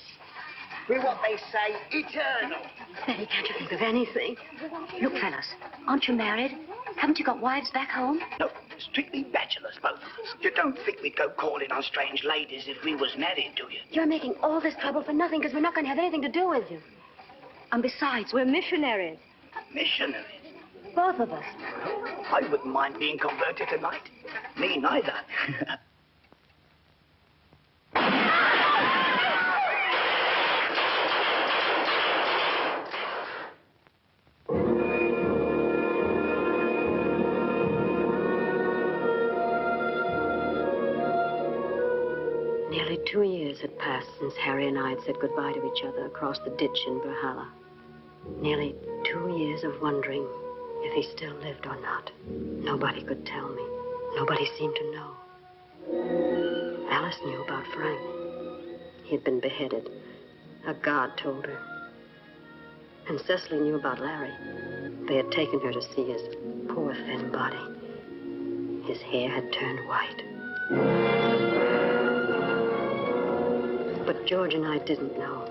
We're what they say, eternal. Betty, can't you think of anything? Look, fellas, aren't you married? Haven't you got wives back home? No, strictly bachelors, both of us. You don't think we'd go calling on strange ladies if we was married, do you? You're making all this trouble for nothing because we're not going to have anything to do with you. And besides, we're missionaries. Missionaries? Both of us. I wouldn't mind being converted tonight. Me neither. Nearly 2 years had passed since Harry and I had said goodbye to each other across the ditch in Valhalla. Nearly 2 years of wondering if he still lived or not. Nobody could tell me. Nobody seemed to know. Alice knew about Frank. He had been beheaded. A guard told her. And Cecily knew about Larry. They had taken her to see his poor, thin body. His hair had turned white. But George and I didn't know.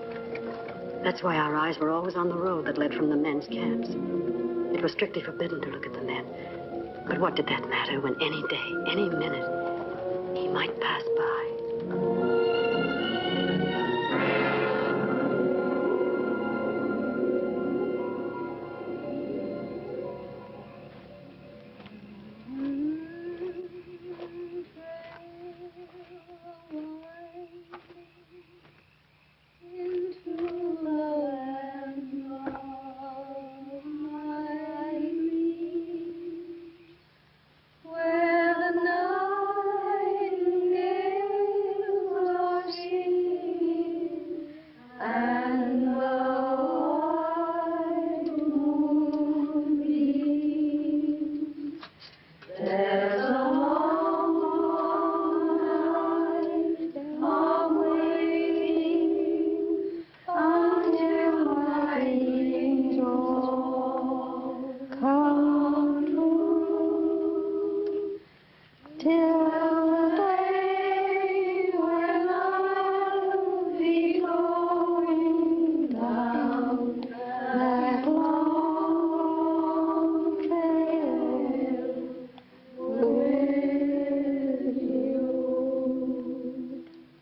That's why our eyes were always on the road that led from the men's camps. It was strictly forbidden to look at the men. But what did that matter when any day, any minute, he might pass by?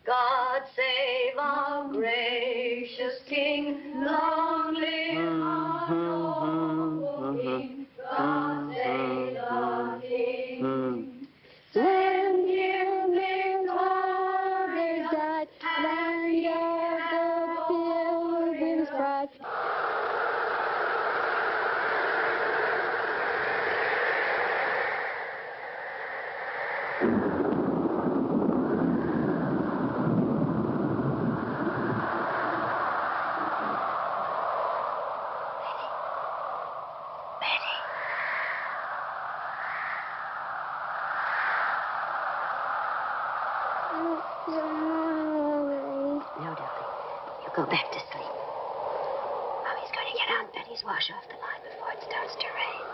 God save our gracious King, long live our noble King. God save our King. Send him victorious that and yet the pilgrim's pride. No, darling. You go back to sleep. Mommy's going to get Aunt Betty's wash off the line before it starts to rain.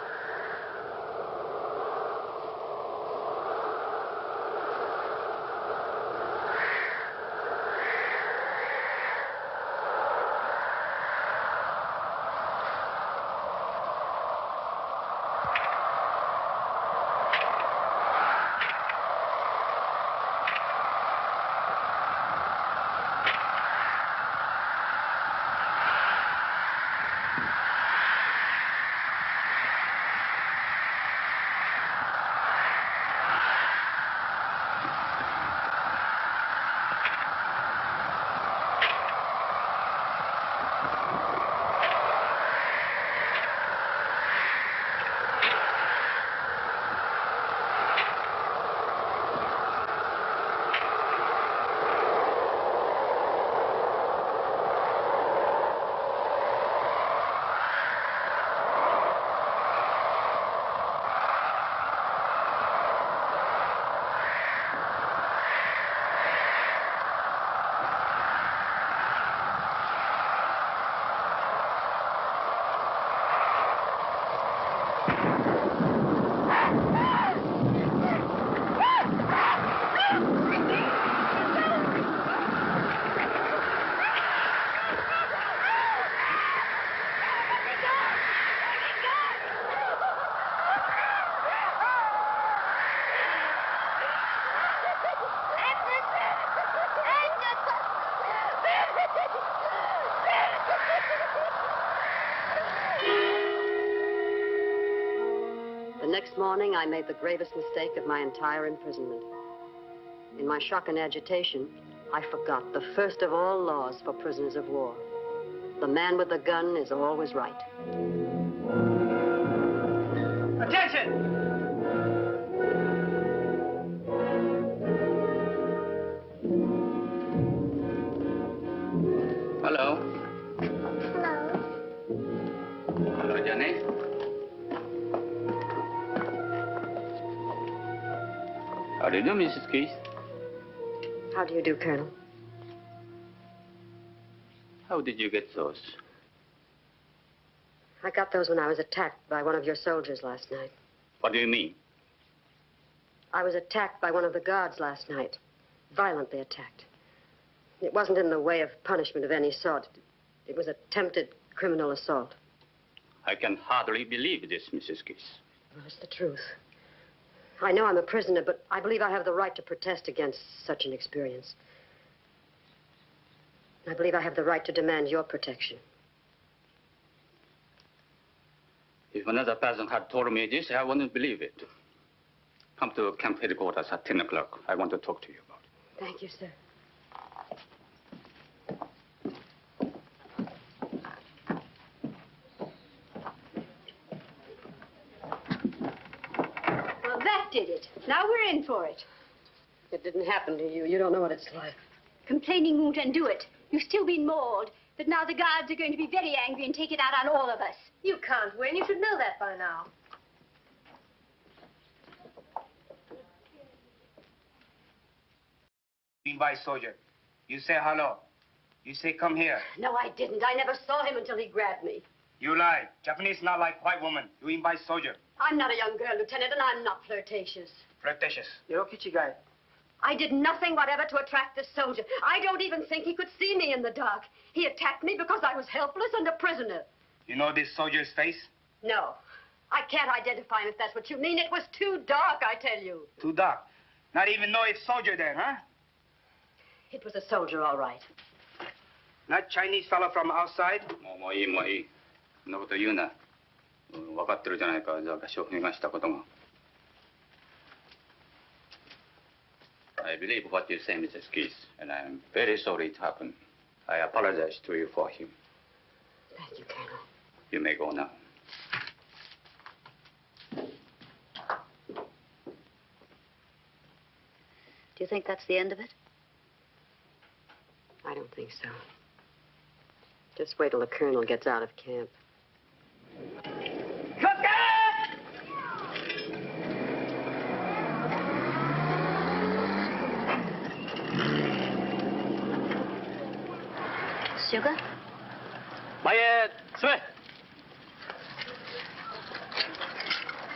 next morning, I made the gravest mistake of my entire imprisonment. In my shock and agitation, I forgot the first of all laws for prisoners of war. The man with the gun is always right. Attention! Hello. Hello. Hello, Jenny. How do you do, Mrs. Keith? How do you do, Colonel? How did you get those? I got those when I was attacked by one of your soldiers last night. What do you mean? I was attacked by one of the guards last night. Violently attacked. It wasn't in the way of punishment of any sort. It was attempted criminal assault. I can hardly believe this, Mrs. Keith. Well, it's the truth. I know I'm a prisoner, but I believe I have the right to protest against such an experience. I believe I have the right to demand your protection. If another person had told me this, I wouldn't believe it. Come to camp headquarters at 10 o'clock. I want to talk to you about it. Thank you, sir. Well, that did it. Now we're in for it. It didn't happen to you. You don't know what it's like. Complaining won't undo it. You've still been mauled, but now the guards are going to be very angry and take it out on all of us. You can't win. You should know that by now. By soldier. You say hello. You say come here. No, I didn't. I never saw him until he grabbed me. You lie. Japanese not like white woman. You invite soldier. I'm not a young girl, Lieutenant, and I'm not flirtatious. Flirtatious. Kichigai. I did nothing whatever to attract this soldier. I don't even think he could see me in the dark. He attacked me because I was helpless and a prisoner. You know this soldier's face? No. I can't identify him if that's what you mean. It was too dark, I tell you. Too dark. Not even know it's soldier then, huh? It was a soldier, all right. Not Chinese fella from outside? もういい。そんなこと言うな。分かってるじゃないか、証言がしたことも。I believe what you say, Mrs. Keith, and I'm very sorry it happened. I apologize to you for him. Thank you, Colonel. You may go now. Do you think that's the end of it? I don't think so. Just wait till the colonel gets out of camp. Sugar? Quiet. Sweat.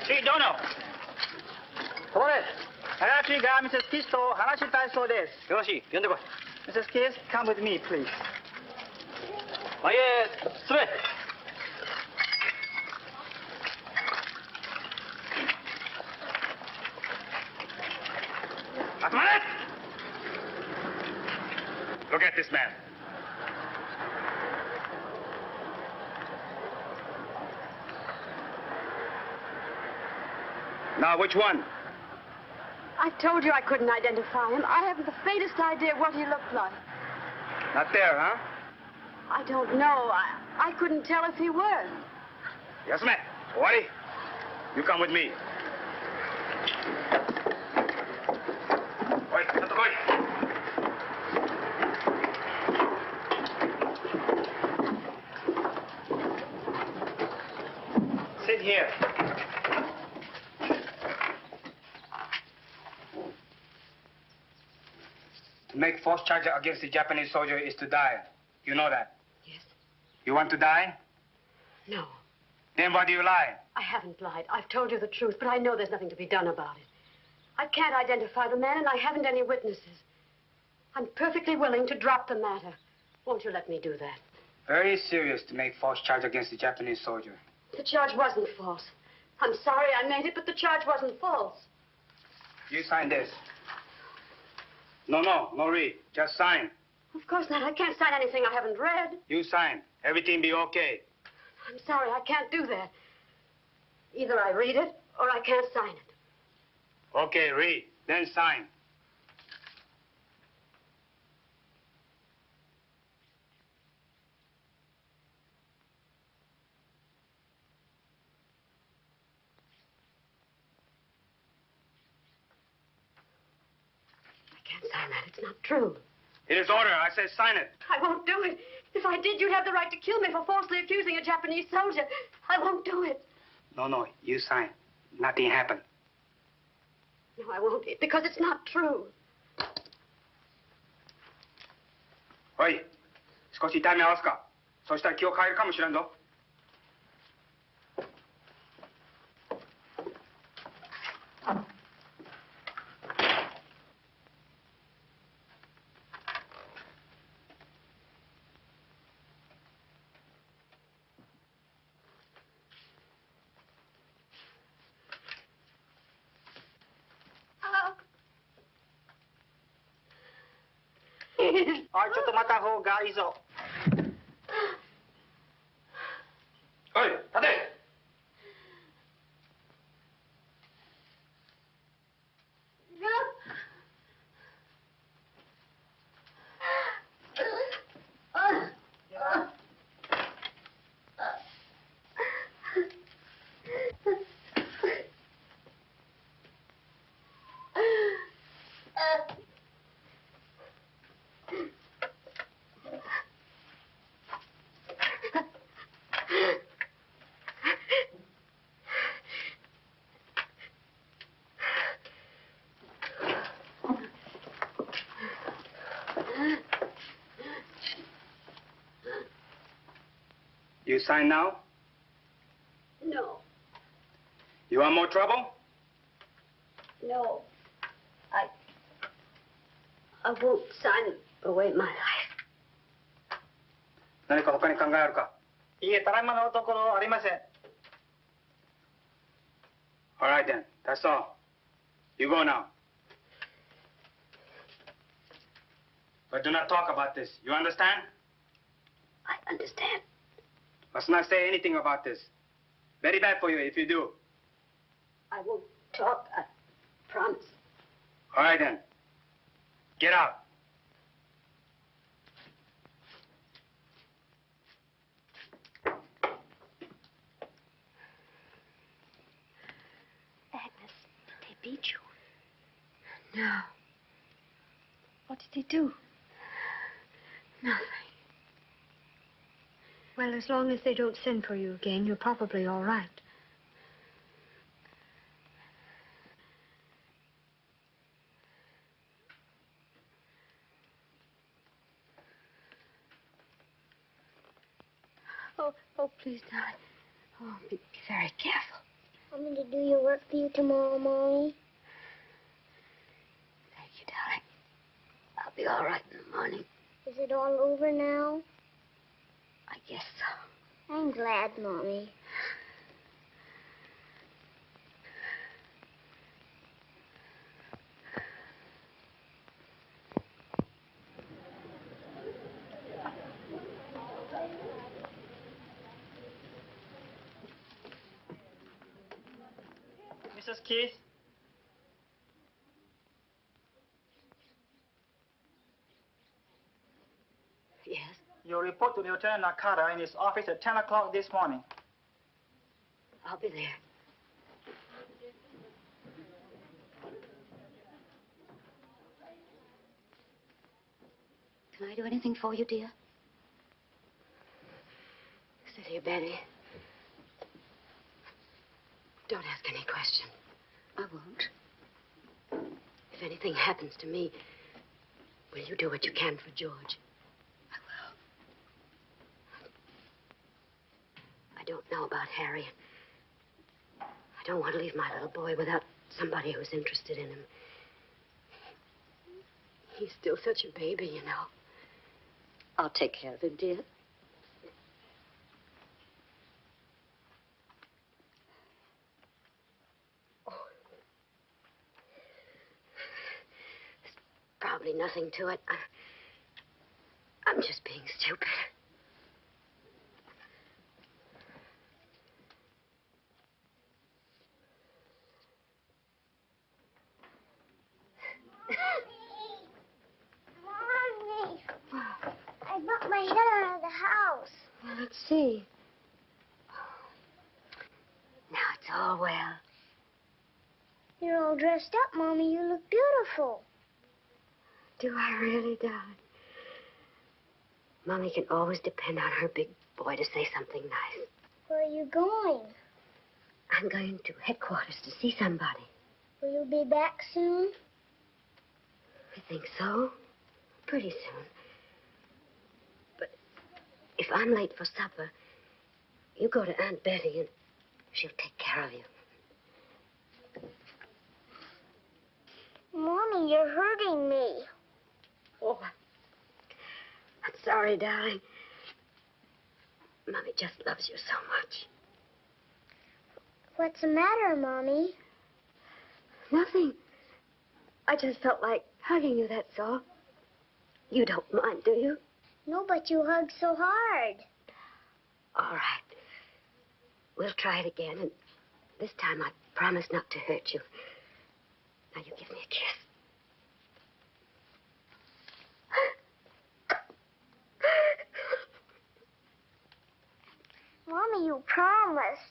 Hey, Dono. ところで、早足がミセスキスと話したいそうです。よろしい。呼んでこい。ミセスキス、come with me, please. Quiet. Sweat. Look at this man. Now, which one? I told you I couldn't identify him. I haven't the faintest idea what he looked like. Not there, huh? I don't know. I couldn't tell if he were. Yes, ma'am. Owari, you come with me. Oi, let's go. Sit here. To make false charge against the Japanese soldier is to die. You know that? Yes. You want to die? No. Then why do you lie? I haven't lied. I've told you the truth, but I know there's nothing to be done about it. I can't identify the man, and I haven't any witnesses. I'm perfectly willing to drop the matter. Won't you let me do that? Very serious to make false charge against the Japanese soldier. The charge wasn't false. I'm sorry I made it, but the charge wasn't false. You sign this. No read. Just sign. Of course not. I can't sign anything I haven't read. You sign. Everything be okay. I'm sorry, I can't do that. Either I read it, or I can't sign it. Okay, read, then sign. I can't sign that. It's not true. It is order. I said sign it. I won't do it. If I did, you'd have the right to kill me for falsely accusing a Japanese soldier. I won't do it. No, you sign. Nothing happened. No, I won't, because it's not true. おい、少し痛み合わすか。そしたら気を変えるかもしれんぞ。おい、ちょっと待った方がいいぞ。おい、立て。You sign now? No. You want more trouble? No. I won't sign away my life. 何か他に考えあるか？いいえ、ただいまのところありません。All right then, that's all. You go now. But do not talk about this. You understand? I understand. Must not say anything about this. Very bad for you if you do. I won't talk. I promise. All right then. Get out. Agnes, did they beat you? No. What did they do? Nothing. Well, as long as they don't send for you again, you're probably all right. Oh, please, darling. Oh, be very careful. Want me to do your work for you tomorrow, Mommy? Thank you, darling. I'll be all right in the morning. Is it all over now? I guess so. I'm glad, Mommy. Mrs. Keith? Yes? Your report to Lieutenant Nakata in his office at 10 o'clock this morning. I'll be there. Can I do anything for you, dear? Sit here, Betty. Don't ask any questions. I won't. If anything happens to me, will you do what you can for George? I will. I don't know about Harry. I don't want to leave my little boy without somebody who's interested in him. He's still such a baby, you know. I'll take care of him, dear. Probably nothing to it. I'm just being stupid. the house. Well, let's see. Now it's all well. You're all dressed up, Mommy. You look beautiful. Do I really, darling? Mommy can always depend on her big boy to say something nice. Where are you going? I'm going to headquarters to see somebody. Will you be back soon? I think so. Pretty soon. But if I'm late for supper, you go to Aunt Betty and she'll take care of you. Mommy, you're hurting me. Oh, I'm sorry, darling. Mommy just loves you so much. What's the matter, Mommy? Nothing. I just felt like hugging you, that's all. You don't mind, do you? No, but you hug so hard. All right. We'll try it again, and this time I promise not to hurt you. Now you give me a kiss. Mommy, you promised.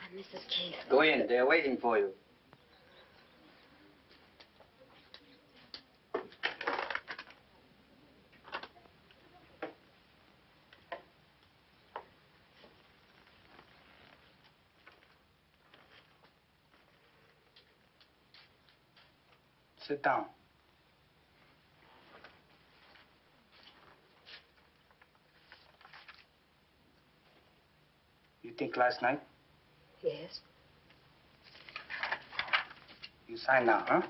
I'm Mrs. Keith. Go in. They're waiting for you. Sit down. You think last night? Yes. You sign now, huh?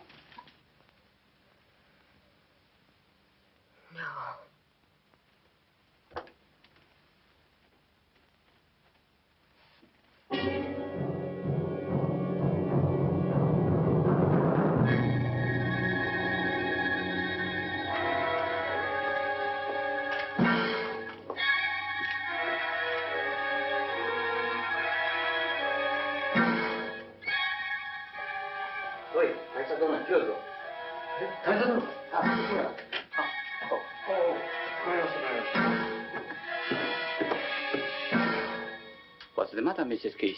No. What's the matter, Mrs. Keith?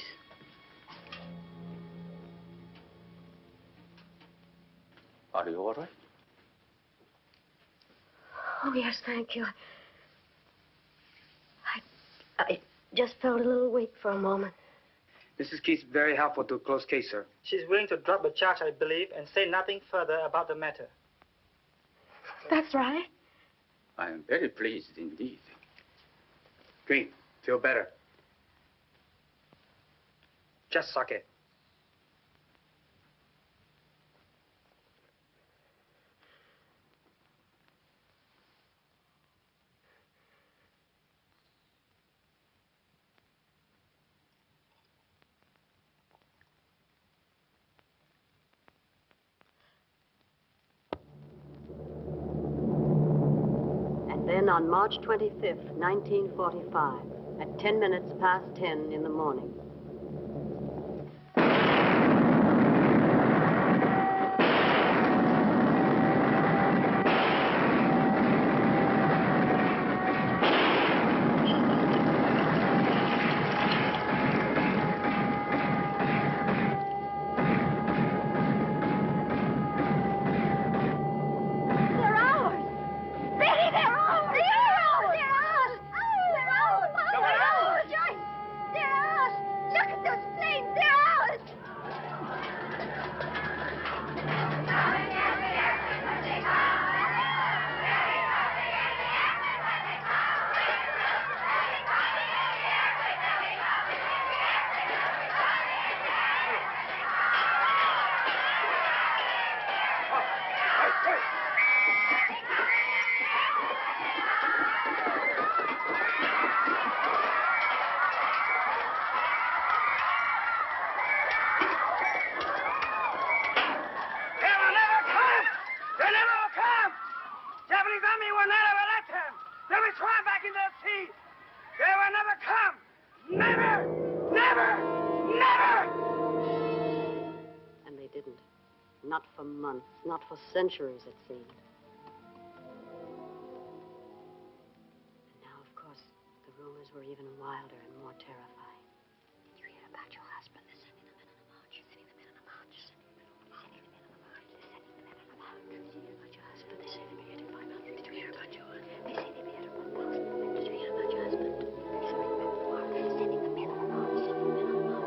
Are you all right? Oh, yes, thank you. I just felt a little weak for a moment. Mrs. Keith's very helpful to close case, sir. She's willing to drop the charge, I believe, and say nothing further about the matter. That's right. I am very pleased indeed. Drink. Feel better. Just suck it. And then on March 25th, 1945, at 10 minutes past 10 in the morning, Not for months, not for centuries, it seemed. And now, of course, the rumors were even wilder and more terrifying. Did you hear about your husband? They're sending the men on a march. They're sending the men on a march. They're sending the men on a march. They're sending the men on a march. They're sending the men on a march. Did you hear about your husband? They say they'll be here in 5 months. Did you hear about your... They say they'll be here in 1,000 women. Did you hear about your husband? They're sending the men on a march. They're sending the men on a march. They're sending the men on a march. Did you hear about your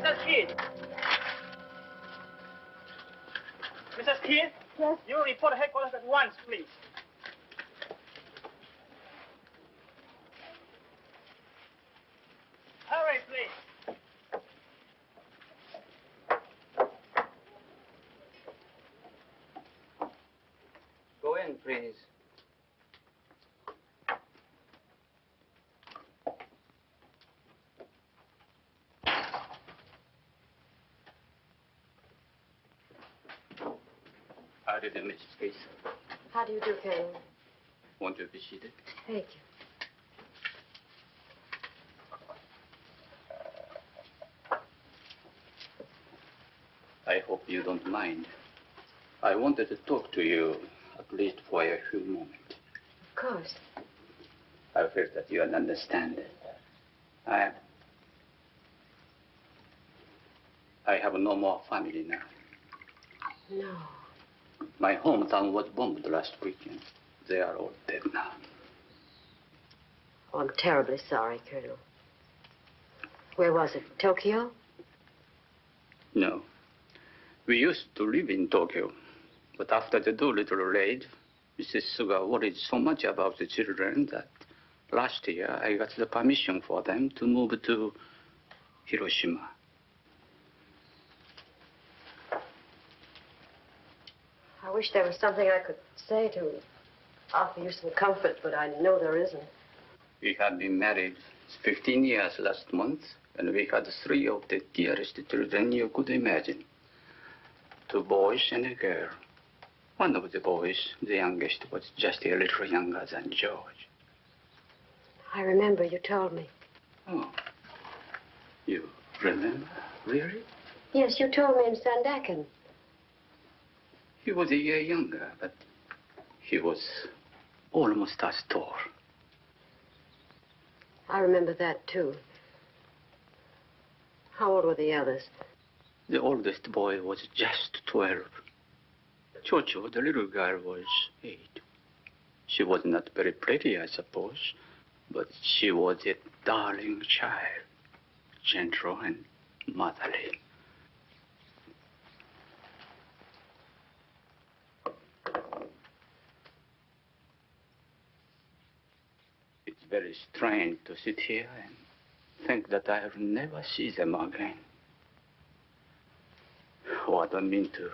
Mrs. Keith. Mrs. Keith? Yes? You report to headquarters at once, please. Hurry, please. Go in, please. How do you do, Mrs. Keith? How do you do, Colonel? Won't you be seated? Thank you. I hope you don't mind. I wanted to talk to you, at least for a few moments. Of course. I feel that you understand. I have no more family now. No. My hometown was bombed last weekend. They are all dead now. Oh, I'm terribly sorry, Colonel. Where was it? Tokyo? No. We used to live in Tokyo. But after the Doolittle raid, Mrs. Suga worried so much about the children that last year I got the permission for them to move to Hiroshima. I wish there was something I could say to offer you some comfort, but I know there isn't. We have been married 15 years last month, and we had 3 of the dearest children you could imagine. 2 boys and a girl. One of the boys, the youngest, was just a little younger than George. I remember you told me. Oh. You remember? Really? Yes, you told me in Sandakan. He was a year younger, but he was almost as tall. I remember that, too. How old were the others? The oldest boy was just 12. Chocho, the little girl, was 8. She was not very pretty, I suppose, but she was a darling child, gentle and motherly. It's very strange to sit here and think that I'll never see them again. Oh, I don't mean to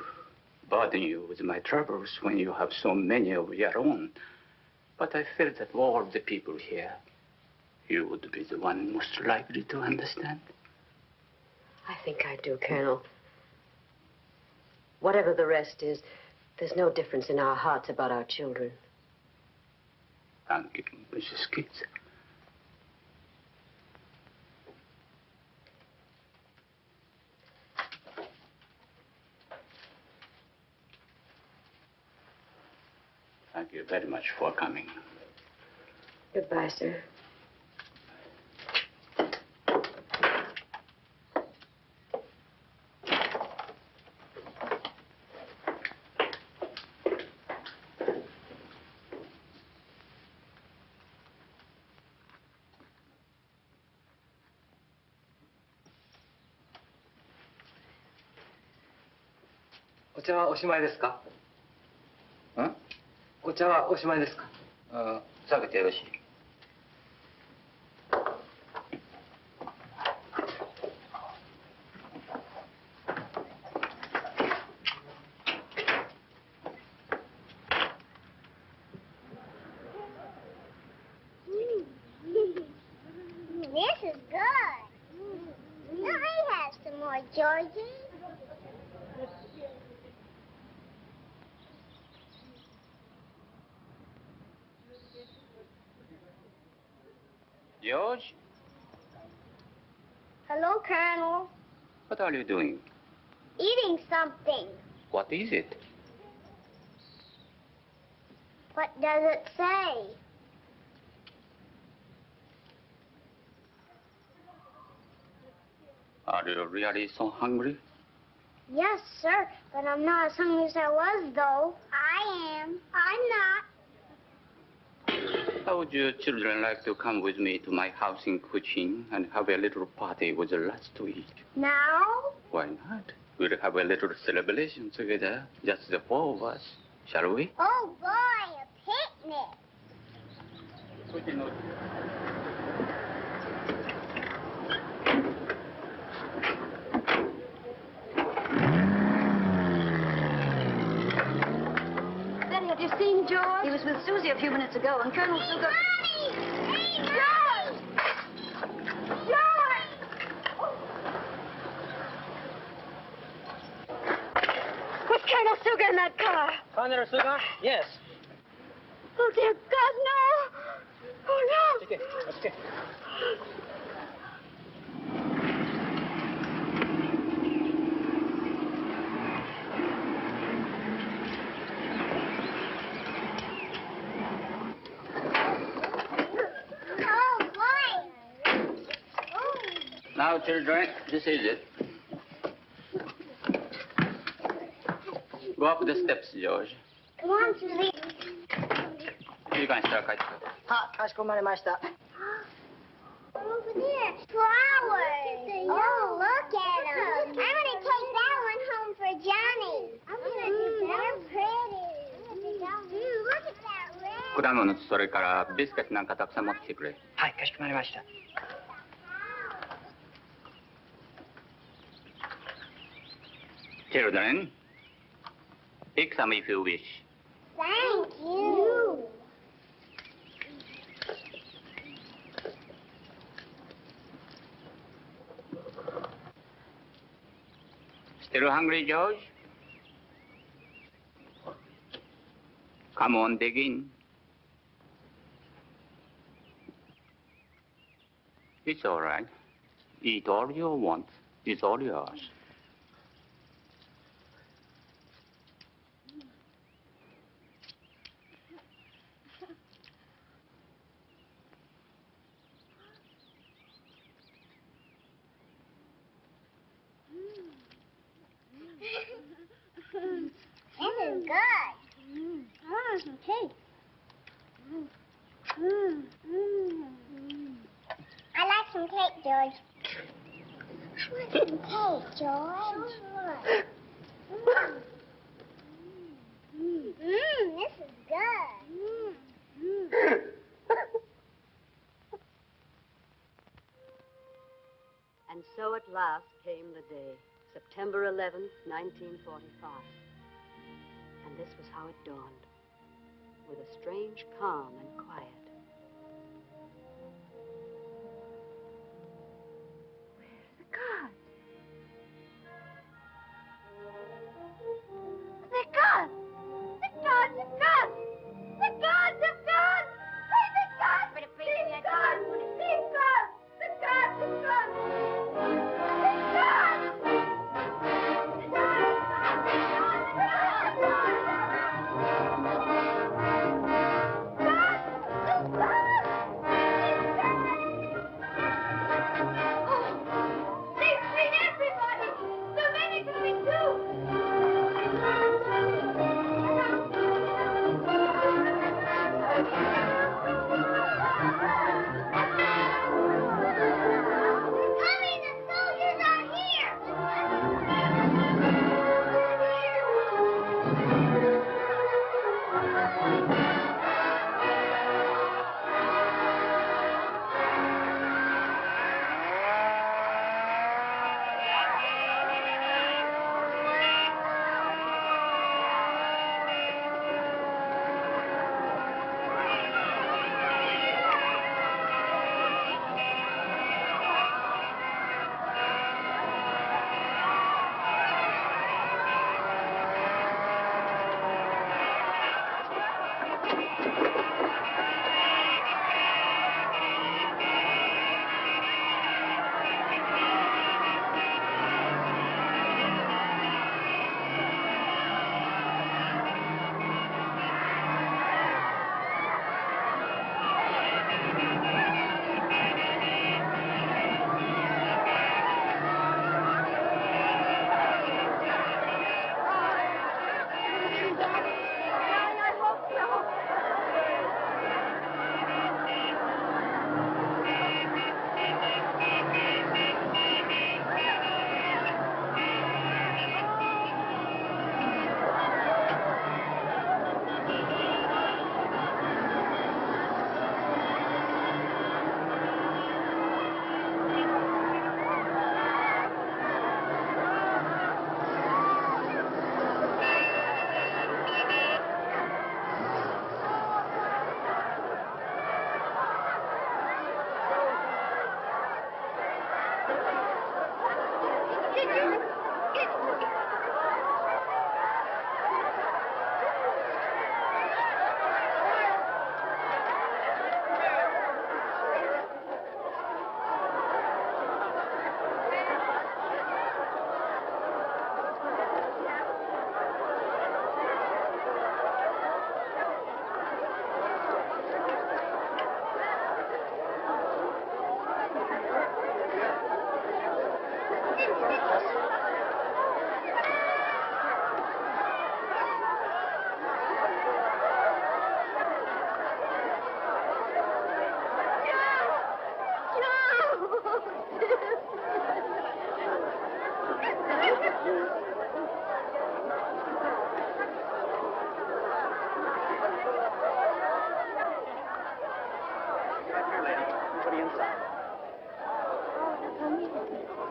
burden you with my troubles when you have so many of your own. But I felt that of all the people here, you would be the one most likely to understand. I think I do, Colonel. Whatever the rest is, there's no difference in our hearts about our children. Thank you, Mrs. Keith. Thank you very much for coming. Goodbye, sir. お茶はおしまいですか？お茶はおしまいですか？下げてよろしい。This is good. Let me have some more, Georgie. George? Hello, Colonel. What are you doing? Eating something. What is it? What does it say? Are you really so hungry? Yes, sir, but I'm not as hungry as I was, though. I am. I'm not. How would you children like to come with me to my house in Kuching and have a little party with lots to eat? Now? Why not? We'll have a little celebration together, just the four of us. Shall we? Oh, boy, a picnic. Betty, have you seen George? He was with Susie a few minutes ago, and Colonel Sugar... Hey, George! George! Was Colonel Sugar in that car? Colonel Sugar? Yes. Oh, dear God, no! Oh, no! Okay, okay. Oh, boy! Now, children, this is it. Go up the steps, George. Come on, Susie. 1時間したら帰ってくる。は、かしこまりました。 Over there, flowers. Oh, look at them. I'm going to take that one home for Johnny. I'm going to do that. They're pretty. Look at that red. 果物とそれからビスケットなんかたくさん持ってきてくれ。はい、かしこまりました。Children, pick some if you wish. Thank you. Still hungry, George? Come on, begin. It's all right. Eat all you want. It's all yours. This is good. I want some cake. I like some cake, George. I want some cake, George. This is good. And so at last came the day, September 11th, 1945. And this was how it dawned, with a strange calm and quiet. God! They're gone! They're gone! They're gone! They're gone! They're gone! Hey, they're gone! They're gone! They're gone! They're gone! They're gone! They're gone!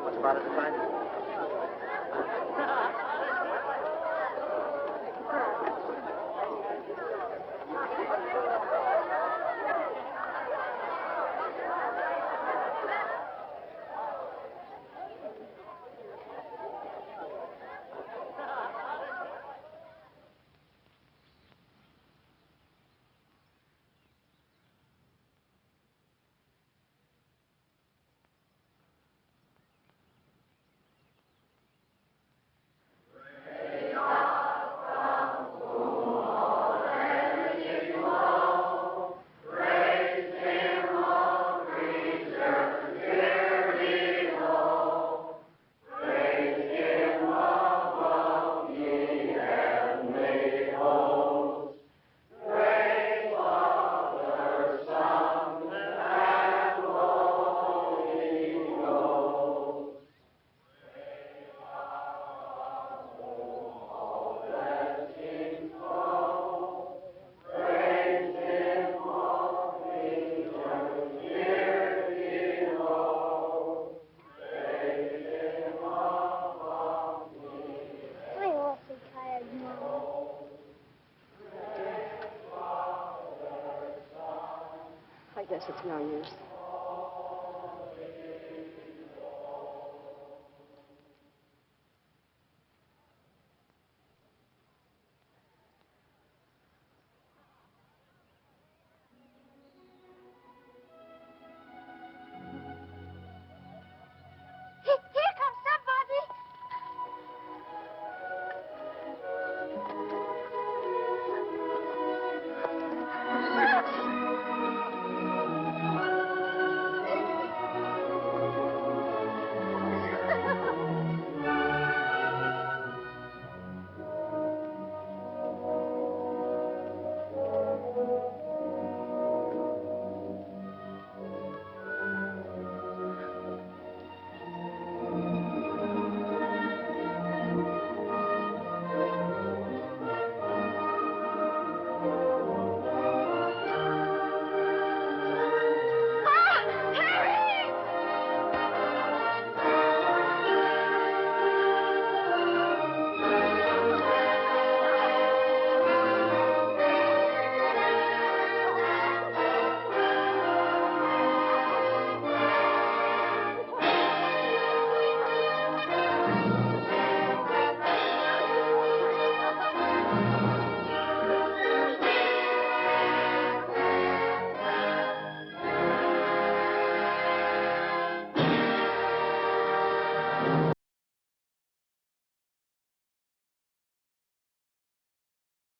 What's about it to find? I guess it's no use.